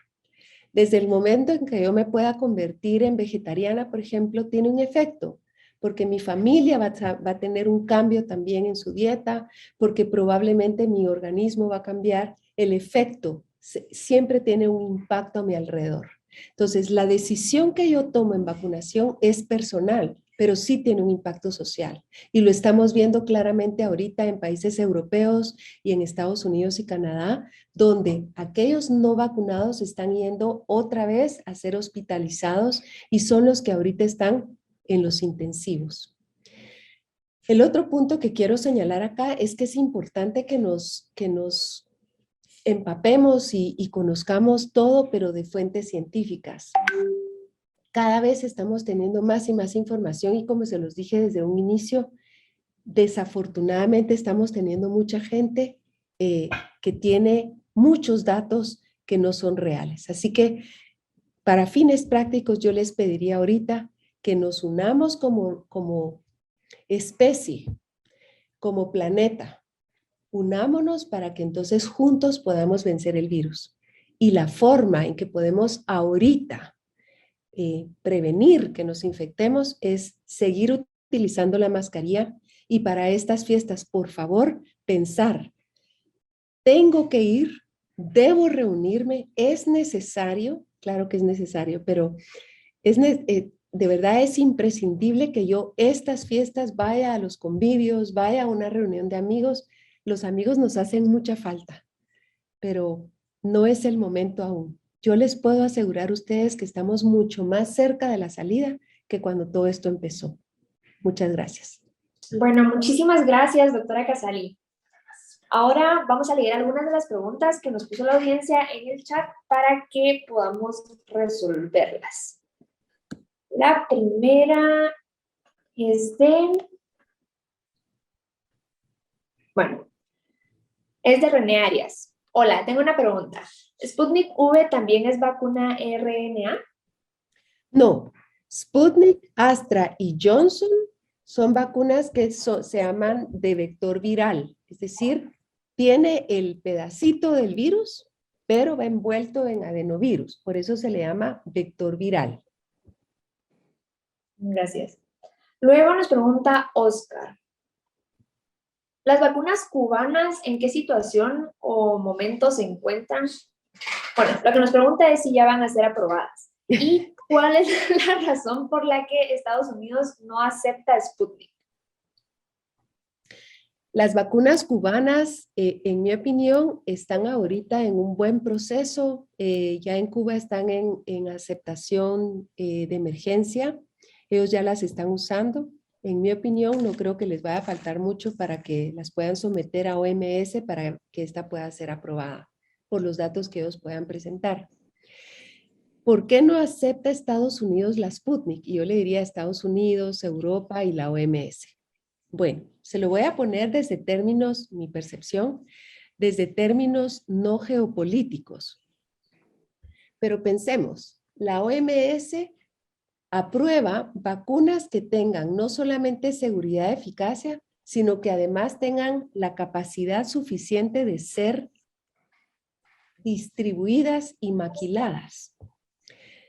Desde el momento en que yo me pueda convertir en vegetariana, por ejemplo, tiene un efecto, porque mi familia va a tener un cambio también en su dieta, porque probablemente mi organismo va a cambiar, el efecto siempre tiene un impacto a mi alrededor. Entonces, la decisión que yo tomo en vacunación es personal, pero sí tiene un impacto social. Y lo estamos viendo claramente ahorita en países europeos y en Estados Unidos y Canadá, donde aquellos no vacunados están yendo otra vez a ser hospitalizados y son los que ahorita están en los intensivos. El otro punto que quiero señalar acá es que es importante que nos empapemos y conozcamos todo, pero de fuentes científicas. Cada vez estamos teniendo más y más información y como se los dije desde un inicio, desafortunadamente estamos teniendo mucha gente que tiene muchos datos que no son reales. Así que para fines prácticos yo les pediría ahorita que nos unamos como especie, como planeta. Unámonos para que entonces juntos podamos vencer el virus. Y la forma en que podemos ahorita prevenir que nos infectemos es seguir utilizando la mascarilla y para estas fiestas, por favor, pensar, tengo que ir, debo reunirme, es necesario, claro que es necesario, pero de verdad es imprescindible que yo estas fiestas vaya a los convivios, vaya a una reunión de amigos. Los amigos nos hacen mucha falta, pero no es el momento aún. Yo les puedo asegurar a ustedes que estamos mucho más cerca de la salida que cuando todo esto empezó. Muchas gracias. Bueno, muchísimas gracias, doctora Casali. Ahora vamos a leer algunas de las preguntas que nos puso la audiencia en el chat para que podamos resolverlas. La primera es es de René Arias. Hola, tengo una pregunta. ¿Sputnik V también es vacuna RNA? No, Sputnik, Astra y Johnson son vacunas que se llaman de vector viral, es decir, tiene el pedacito del virus, pero va envuelto en adenovirus, por eso se le llama vector viral. Gracias. Luego nos pregunta Oscar. ¿Las vacunas cubanas en qué situación o momento se encuentran? Bueno, lo que nos pregunta es si ya van a ser aprobadas. ¿Y cuál es la razón por la que Estados Unidos no acepta Sputnik? Las vacunas cubanas, en mi opinión, están ahorita en un buen proceso. Ya en Cuba están en aceptación de emergencia. Ellos ya las están usando. En mi opinión, no creo que les vaya a faltar mucho para que las puedan someter a OMS para que esta pueda ser aprobada por los datos que ellos puedan presentar. ¿Por qué no acepta Estados Unidos la Sputnik? Y yo le diría Estados Unidos, Europa y la OMS. Bueno, se lo voy a poner desde términos, mi percepción, desde términos no geopolíticos. Pero pensemos, la OMS aprueba vacunas que tengan no solamente seguridad y eficacia, sino que además tengan la capacidad suficiente de ser distribuidas y maquiladas.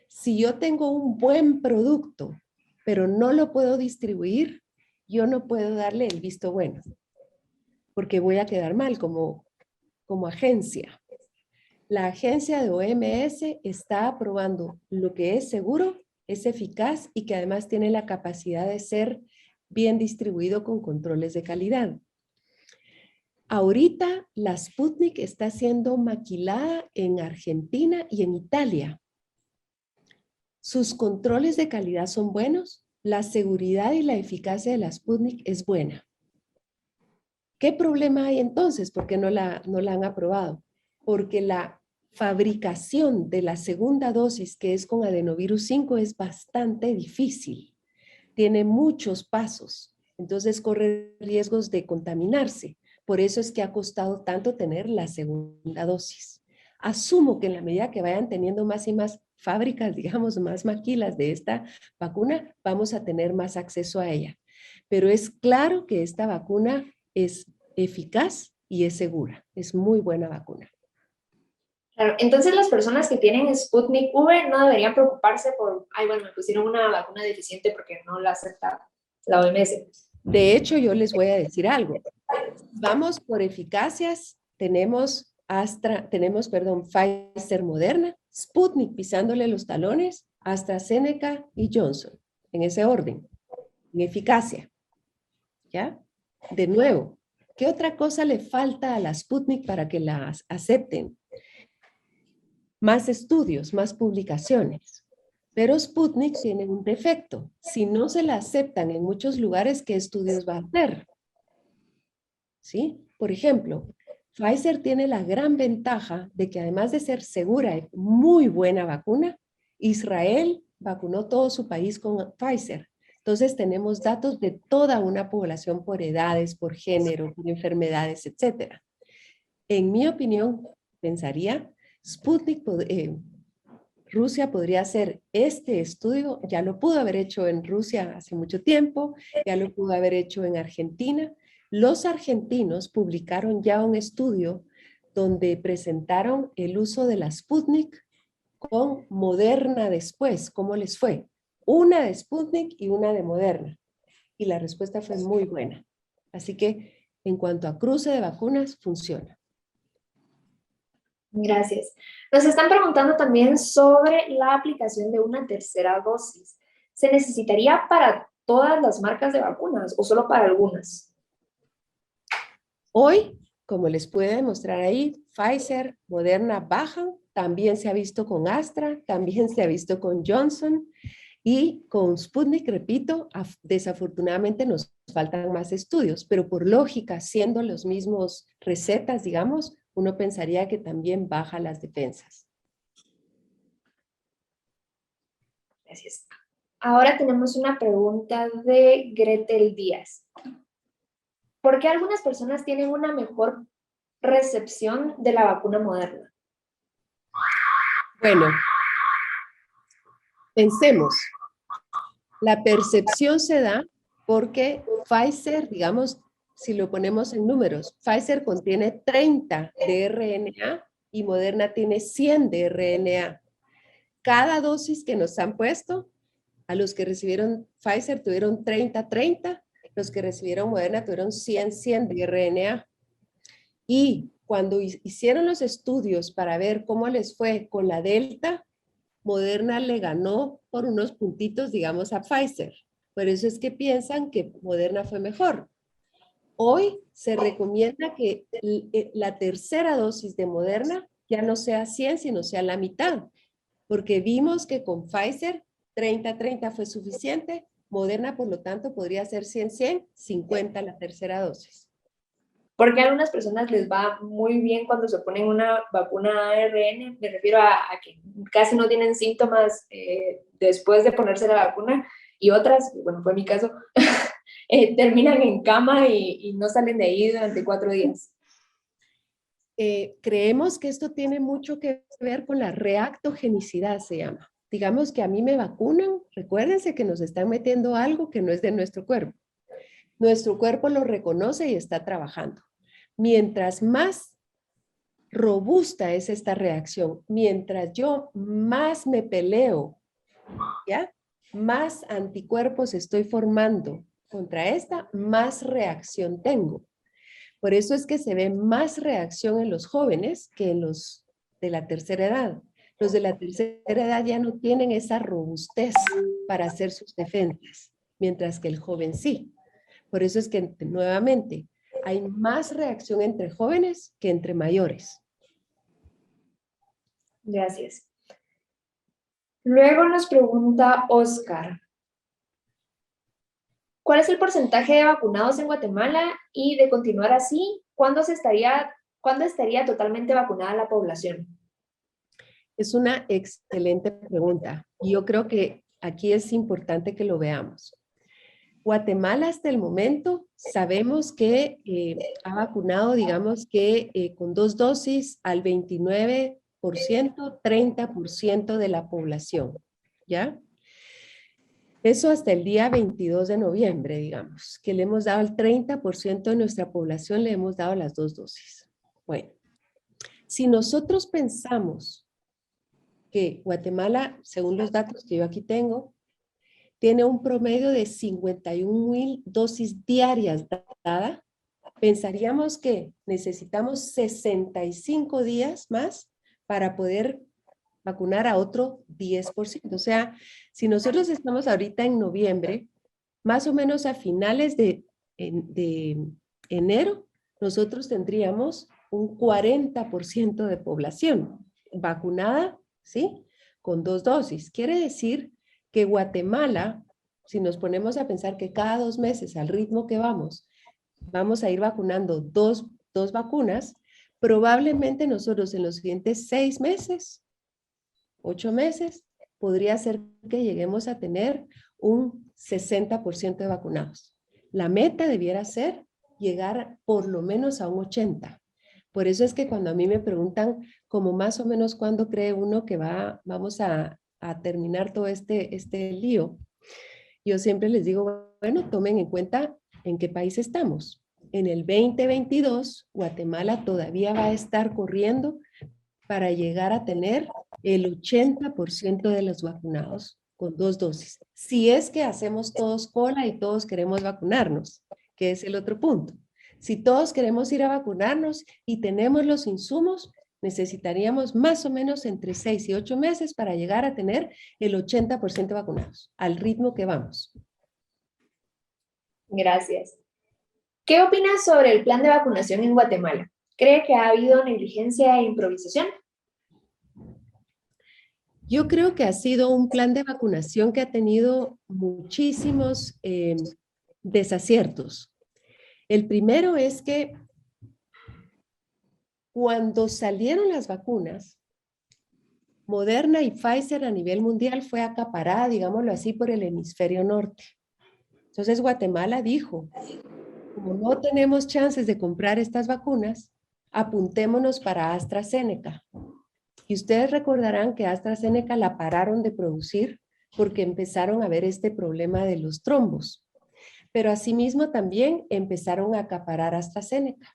Si yo tengo un buen producto, pero no lo puedo distribuir, yo no puedo darle el visto bueno, porque voy a quedar mal como agencia. La agencia de OMS está aprobando lo que es seguro, es eficaz y que además tiene la capacidad de ser bien distribuido con controles de calidad. Ahorita la Sputnik está siendo maquilada en Argentina y en Italia. Sus controles de calidad son buenos, la seguridad y la eficacia de la Sputnik es buena. ¿Qué problema hay entonces? ¿Por qué no la han aprobado? Porque la fabricación de la segunda dosis, que es con adenovirus 5, es bastante difícil. Tiene muchos pasos, entonces corre riesgos de contaminarse. Por eso es que ha costado tanto tener la segunda dosis. Asumo que en la medida que vayan teniendo más y más fábricas, digamos, más maquilas de esta vacuna, vamos a tener más acceso a ella. Pero es claro que esta vacuna es eficaz y es segura. Es muy buena vacuna. Claro, entonces las personas que tienen Sputnik V no deberían preocuparse por, ay, bueno, me pusieron una vacuna deficiente porque no la acepta la OMS. De hecho, yo les voy a decir algo. Vamos por eficacias, tenemos Pfizer, Moderna, Sputnik pisándole los talones, AstraZeneca y Johnson, en ese orden, en eficacia. ¿Ya? De nuevo, ¿qué otra cosa le falta a la Sputnik para que las acepten? Más estudios, más publicaciones. Pero Sputnik tiene un defecto. Si no se la aceptan en muchos lugares, ¿qué estudios va a hacer? ¿Sí? Por ejemplo, Pfizer tiene la gran ventaja de que además de ser segura y muy buena vacuna, Israel vacunó todo su país con Pfizer. Entonces tenemos datos de toda una población por edades, por género, por enfermedades, etc. En mi opinión, pensaría, Rusia podría hacer este estudio, ya lo pudo haber hecho en Rusia hace mucho tiempo, ya lo pudo haber hecho en Argentina. Los argentinos publicaron ya un estudio donde presentaron el uso de la Sputnik con Moderna después, cómo les fue. Una de Sputnik y una de Moderna. y la respuesta fue muy buena. Así que en cuanto a cruce de vacunas, funciona. Gracias. Nos están preguntando también sobre la aplicación de una tercera dosis. ¿Se necesitaría para todas las marcas de vacunas o solo para algunas? Hoy, como les puede demostrar ahí, Pfizer, Moderna bajan, también se ha visto con Astra, también se ha visto con Johnson y con Sputnik, repito, desafortunadamente nos faltan más estudios, pero por lógica, siendo los mismos recetas, digamos, uno pensaría que también baja las defensas. Gracias. Ahora tenemos una pregunta de Gretel Díaz. ¿Por qué algunas personas tienen una mejor recepción de la vacuna Moderna? Bueno, pensemos. La percepción se da porque Pfizer, digamos, si lo ponemos en números, Pfizer contiene 30 de RNA y Moderna tiene 100 de RNA. Cada dosis que nos han puesto, a los que recibieron Pfizer tuvieron 30, los que recibieron Moderna tuvieron 100 de RNA. Y cuando hicieron los estudios para ver cómo les fue con la Delta, Moderna le ganó por unos puntitos, digamos, a Pfizer. Por eso es que piensan que Moderna fue mejor. Hoy se recomienda que la tercera dosis de Moderna ya no sea 100, sino sea la mitad. Porque vimos que con Pfizer 30 fue suficiente. Moderna, por lo tanto, podría ser 100, 50 la tercera dosis. Porque a algunas personas les va muy bien cuando se ponen una vacuna ARN, me refiero a que casi no tienen síntomas después de ponerse la vacuna, y otras, bueno, fue mi caso, terminan en cama y no salen de ahí durante 4 días. Creemos que esto tiene mucho que ver con la reactogenicidad, se llama. Digamos que a mí me vacunan, recuérdense que nos están metiendo algo que no es de nuestro cuerpo. Nuestro cuerpo lo reconoce y está trabajando. Mientras más robusta es esta reacción, mientras yo más me peleo, ¿ya? Más anticuerpos estoy formando contra esta, más reacción tengo. Por eso es que se ve más reacción en los jóvenes que en los de la tercera edad. Los de la tercera edad ya no tienen esa robustez para hacer sus defensas, mientras que el joven sí. Por eso es que nuevamente hay más reacción entre jóvenes que entre mayores. Gracias. Luego nos pregunta Oscar. ¿Cuál es el porcentaje de vacunados en Guatemala? Y de continuar así, ¿cuándo estaría totalmente vacunada la población? Es una excelente pregunta. Y yo creo que aquí es importante que lo veamos. Guatemala hasta el momento sabemos que ha vacunado, digamos que con 2 dosis al 29%, 30% de la población, ¿ya? Eso hasta el día 22 de noviembre, digamos, que le hemos dado al 30% de nuestra población, le hemos dado las 2 dosis. Bueno, si nosotros pensamos que Guatemala, según los datos que yo aquí tengo, tiene un promedio de 51,000 dosis diarias dadas, pensaríamos que necesitamos 65 días más para poder vacunar a otro 10%. O sea, si nosotros estamos ahorita en noviembre, más o menos a finales de enero, nosotros tendríamos un 40% de población vacunada, ¿sí? Con 2 dosis. Quiere decir que Guatemala, si nos ponemos a pensar que cada 2 meses, al ritmo que vamos a ir vacunando dos vacunas, probablemente nosotros en los siguientes 6 meses, 8 meses, podría ser que lleguemos a tener un 60% de vacunados. La meta debiera ser llegar por lo menos a un 80%. Por eso es que cuando a mí me preguntan como más o menos cuándo cree uno que vamos a terminar todo este lío, yo siempre les digo, bueno, tomen en cuenta en qué país estamos. En el 2022, Guatemala todavía va a estar corriendo para llegar a tener el 80% de los vacunados con 2 dosis. Si es que hacemos todos cola y todos queremos vacunarnos, que es el otro punto. Si todos queremos ir a vacunarnos y tenemos los insumos, necesitaríamos más o menos entre 6 y 8 meses para llegar a tener el 80% vacunados, al ritmo que vamos. Gracias. ¿Qué opinas sobre el plan de vacunación en Guatemala? ¿Cree que ha habido negligencia e improvisación? Yo creo que ha sido un plan de vacunación que ha tenido muchísimos desaciertos. El primero es que cuando salieron las vacunas, Moderna y Pfizer a nivel mundial fue acaparada, digámoslo así, por el hemisferio norte. Entonces Guatemala dijo, como no tenemos chances de comprar estas vacunas, apuntémonos para AstraZeneca. Y ustedes recordarán que AstraZeneca la pararon de producir porque empezaron a ver este problema de los trombos. Pero asimismo también empezaron a acaparar AstraZeneca.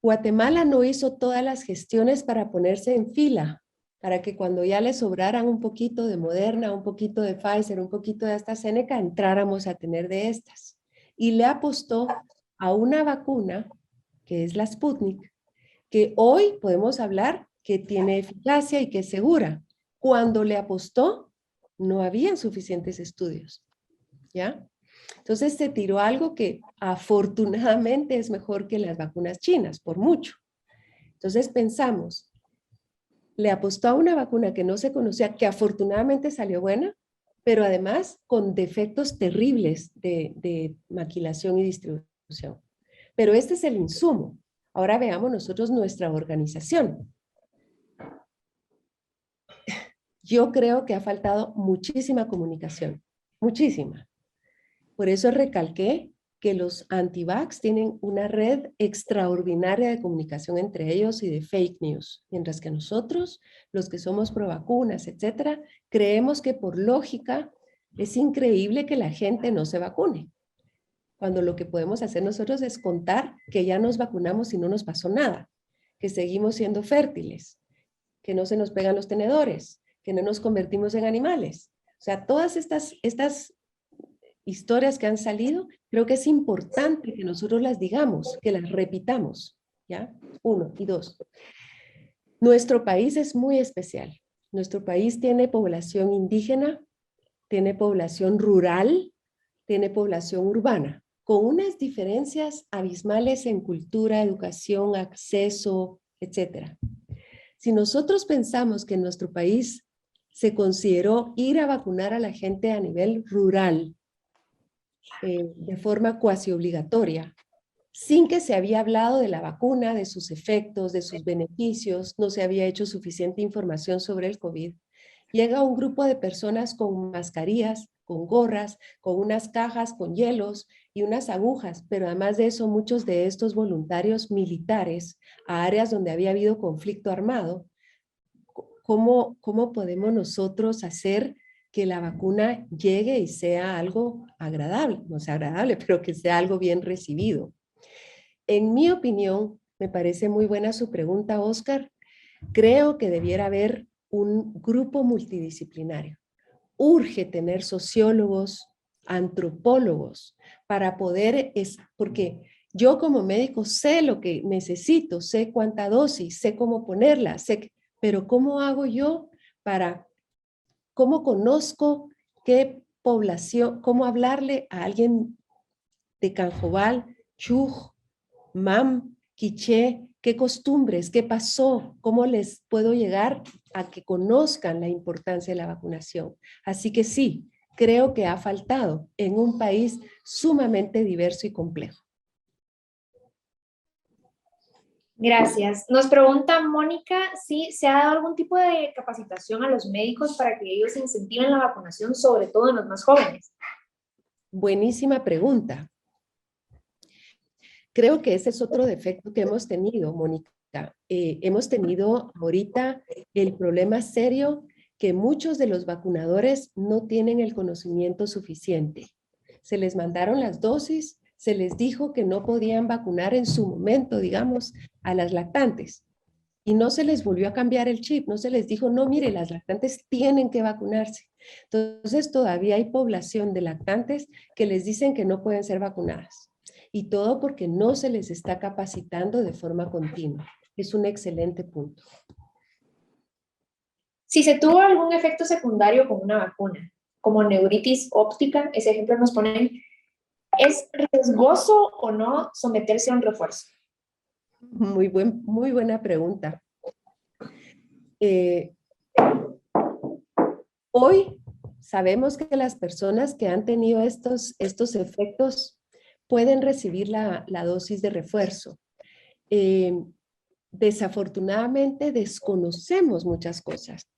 Guatemala no hizo todas las gestiones para ponerse en fila, para que cuando ya le sobraran un poquito de Moderna, un poquito de Pfizer, un poquito de AstraZeneca, entráramos a tener de estas. Y le apostó a una vacuna, que es la Sputnik, que hoy podemos hablar que tiene eficacia y que es segura. Cuando le apostó, no habían suficientes estudios, ¿ya? Entonces se tiró algo que afortunadamente es mejor que las vacunas chinas, por mucho. Entonces pensamos, le apostó a una vacuna que no se conocía, que afortunadamente salió buena, pero además con defectos terribles de maquilación y distribución. Pero este es el insumo. Ahora veamos nosotros nuestra organización. Yo creo que ha faltado muchísima comunicación, muchísima. Por eso recalqué que los anti-vax tienen una red extraordinaria de comunicación entre ellos y de fake news, mientras que nosotros, los que somos pro vacunas, etcétera, creemos que por lógica es increíble que la gente no se vacune, cuando lo que podemos hacer nosotros es contar que ya nos vacunamos y no nos pasó nada, que seguimos siendo fértiles, que no se nos pegan los tenedores, que no nos convertimos en animales. O sea, todas estas historias que han salido, creo que es importante que nosotros las digamos, que las repitamos, ¿ya? 1 y 2. Nuestro país es muy especial. Nuestro país tiene población indígena, tiene población rural, tiene población urbana, con unas diferencias abismales en cultura, educación, acceso, etc. Si nosotros pensamos que en nuestro país se consideró ir a vacunar a la gente a nivel rural, de forma cuasi obligatoria, sin que se había hablado de la vacuna, de sus efectos, de sus beneficios, no se había hecho suficiente información sobre el COVID. Llega un grupo de personas con mascarillas, con gorras, con unas cajas con hielos y unas agujas, pero además de eso muchos de estos voluntarios militares a áreas donde había habido conflicto armado. ¿Cómo podemos nosotros hacer que la vacuna llegue y sea algo agradable? No sea agradable, pero que sea algo bien recibido. En mi opinión, me parece muy buena su pregunta, Oscar. Creo que debiera haber un grupo multidisciplinario. Urge tener sociólogos, antropólogos, para poder, porque yo como médico sé lo que necesito, sé cuánta dosis, sé cómo ponerla, pero ¿cómo hago yo cómo conozco qué población, cómo hablarle a alguien de Canjobal, Chuj, Mam, Quiché, qué costumbres, qué pasó, cómo les puedo llegar a que conozcan la importancia de la vacunación? Así que sí, creo que ha faltado en un país sumamente diverso y complejo. Gracias. Nos pregunta Mónica si se ha dado algún tipo de capacitación a los médicos para que ellos incentiven la vacunación, sobre todo en los más jóvenes. Buenísima pregunta. Creo que ese es otro defecto que hemos tenido, Mónica. Hemos tenido ahorita el problema serio que muchos de los vacunadores no tienen el conocimiento suficiente. Se les mandaron las dosis, se les dijo que no podían vacunar en su momento, digamos, a las lactantes. y no se les volvió a cambiar el chip, no se les dijo, no, mire, las lactantes tienen que vacunarse. Entonces todavía hay población de lactantes que les dicen que no pueden ser vacunadas. Y todo porque no se les está capacitando de forma continua. Es un excelente punto. Si se tuvo algún efecto secundario con una vacuna, como neuritis óptica, ese ejemplo nos ponen, ¿es riesgoso o no someterse a un refuerzo? Muy buena pregunta. Hoy sabemos que las personas que han tenido estos efectos pueden recibir la dosis de refuerzo. Desafortunadamente desconocemos muchas cosas,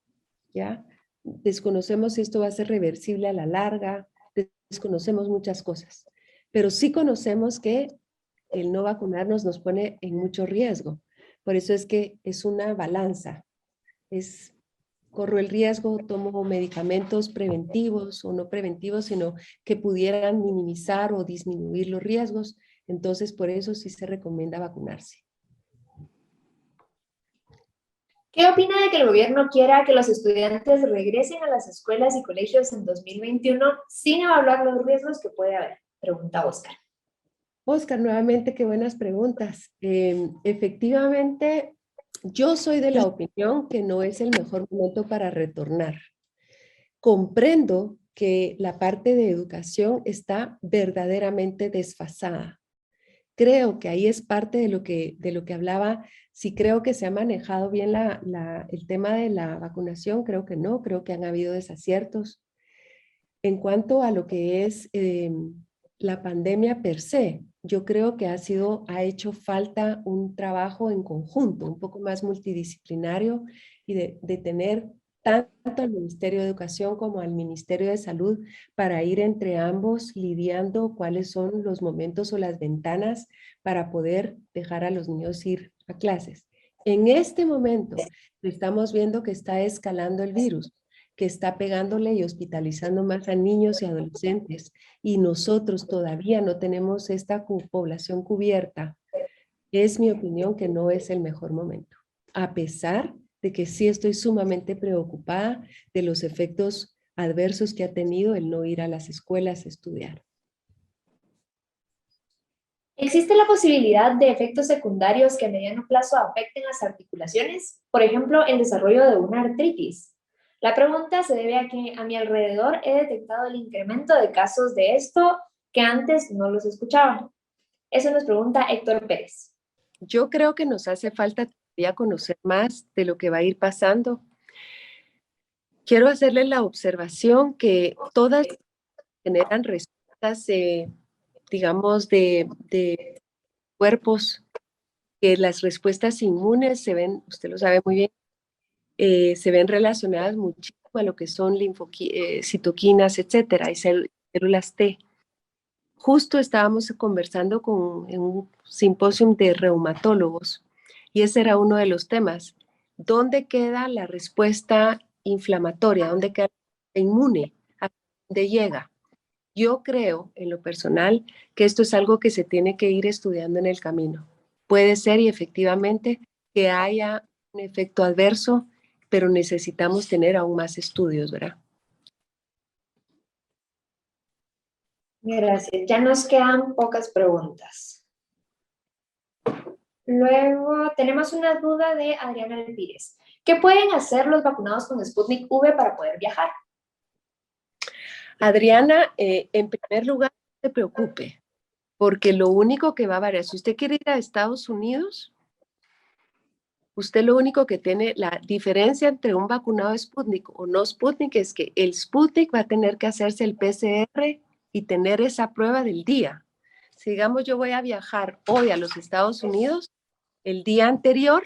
¿ya? Desconocemos si esto va a ser reversible a la larga, desconocemos muchas cosas, pero sí conocemos que el no vacunarnos nos pone en mucho riesgo. Por eso es que es una balanza, corro el riesgo, tomo medicamentos preventivos o no preventivos, sino que pudieran minimizar o disminuir los riesgos. Entonces, por eso sí se recomienda vacunarse. ¿Qué opina de que el gobierno quiera que los estudiantes regresen a las escuelas y colegios en 2021 sin evaluar los riesgos que puede haber? Pregunta Oscar. Oscar, nuevamente, qué buenas preguntas. Efectivamente, yo soy de la opinión que no es el mejor momento para retornar. Comprendo que la parte de educación está verdaderamente desfasada. Creo que ahí es parte de lo que hablaba. Si creo que se ha manejado bien el tema de la vacunación, creo que no, creo que han habido desaciertos. En cuanto a lo que es la pandemia per se, yo creo que ha hecho falta un trabajo en conjunto, un poco más multidisciplinario y de tener tanto al Ministerio de Educación como al Ministerio de Salud para ir entre ambos lidiando cuáles son los momentos o las ventanas para poder dejar a los niños ir a clases. En este momento estamos viendo que está escalando el virus, que está pegándole y hospitalizando más a niños y adolescentes, y nosotros todavía no tenemos esta población cubierta. Es mi opinión que no es el mejor momento, a pesar de que sí estoy sumamente preocupada de los efectos adversos que ha tenido el no ir a las escuelas a estudiar. ¿Existe la posibilidad de efectos secundarios que a mediano plazo afecten las articulaciones? Por ejemplo, el desarrollo de una artritis. La pregunta se debe a que a mi alrededor he detectado el incremento de casos de esto que antes no los escuchaba. Eso nos pregunta Héctor Pérez. Yo creo que nos hace falta todavía conocer más de lo que va a ir pasando. Quiero hacerle la observación que todas generan respuestas, digamos, de cuerpos, que las respuestas inmunes se ven, usted lo sabe muy bien, se ven relacionadas muchísimo a lo que son citoquinas, etcétera, y células T. Justo estábamos conversando en un simposio de reumatólogos y ese era uno de los temas. ¿Dónde queda la respuesta inflamatoria? ¿Dónde queda la inmune? ¿A dónde llega? Yo creo, en lo personal, que esto es algo que se tiene que ir estudiando en el camino. Puede ser y efectivamente que haya un efecto adverso, pero necesitamos tener aún más estudios, ¿verdad? Gracias. Ya nos quedan pocas preguntas. Luego tenemos una duda de Adriana Pires. ¿Qué pueden hacer los vacunados con Sputnik V para poder viajar? Adriana, en primer lugar, no se preocupe, porque lo único que va a variar, si usted quiere ir a Estados Unidos, usted lo único que tiene, la diferencia entre un vacunado Sputnik o no Sputnik es que el Sputnik va a tener que hacerse el PCR y tener esa prueba del día. Si digamos yo voy a viajar hoy a los Estados Unidos, el día anterior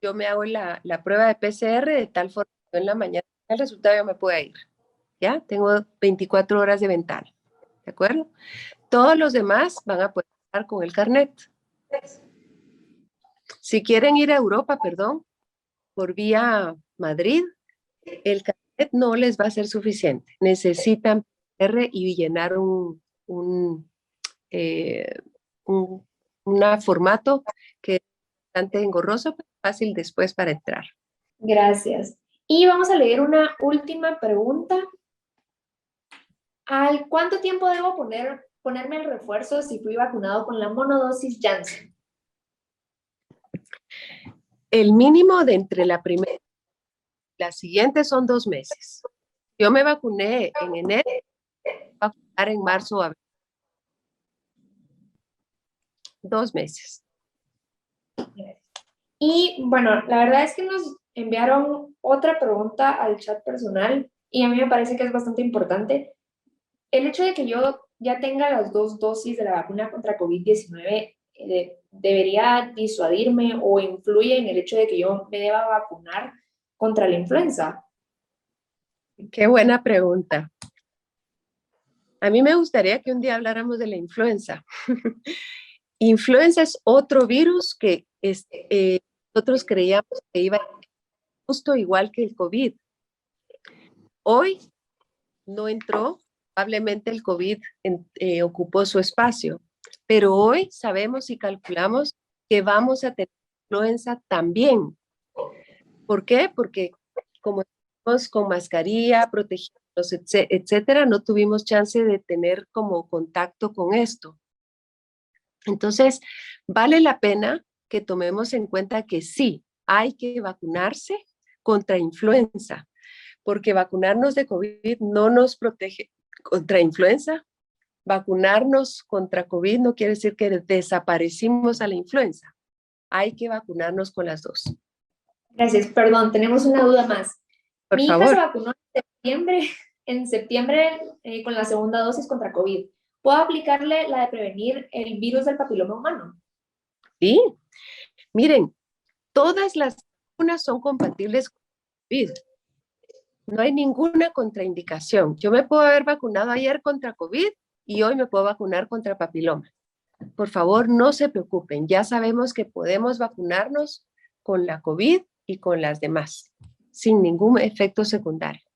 yo me hago la prueba de PCR de tal forma que en la mañana el resultado yo me pueda ir. ¿Ya? Tengo 24 horas de ventana. ¿De acuerdo? Todos los demás van a poder estar con el carnet. Si quieren ir a Europa, perdón, por vía Madrid, el carnet no les va a ser suficiente. Necesitan PCR y llenar un formato que bastante engorroso, pero fácil después para entrar. Gracias. Y vamos a leer una última pregunta. ¿Al cuánto tiempo debo ponerme el refuerzo si fui vacunado con la monodosis Janssen? El mínimo de entre la primera y la siguiente son 2 meses. Yo me vacuné en enero, voy a vacunar en marzo o abril. 2 meses. Y bueno, la verdad es que nos enviaron otra pregunta al chat personal y a mí me parece que es bastante importante. El hecho de que yo ya tenga las 2 dosis de la vacuna contra COVID-19 debería disuadirme o influye en el hecho de que yo me deba vacunar contra la influenza. Qué buena pregunta. A mí me gustaría que un día habláramos de la influenza. Influenza es otro virus que nosotros creíamos que iba justo igual que el COVID. Hoy no entró, probablemente el COVID ocupó su espacio, pero hoy sabemos y calculamos que vamos a tener influenza también. ¿Por qué? Porque como estamos con mascarilla, protegidos, etcétera, no tuvimos chance de tener como contacto con esto. Entonces, vale la pena que tomemos en cuenta que sí, hay que vacunarse contra influenza, porque vacunarnos de COVID no nos protege contra influenza. Vacunarnos contra COVID no quiere decir que desaparecimos a la influenza. Hay que vacunarnos con las dos. Gracias, perdón, tenemos una duda más. Por Mi favor. hija se vacunó en septiembre con la segunda dosis contra COVID. ¿Puedo aplicarle la de prevenir el virus del papiloma humano? Sí, miren, todas las vacunas son compatibles con COVID. No hay ninguna contraindicación. Yo me puedo haber vacunado ayer contra COVID y hoy me puedo vacunar contra papiloma. Por favor, no se preocupen. Ya sabemos que podemos vacunarnos con la COVID y con las demás, sin ningún efecto secundario.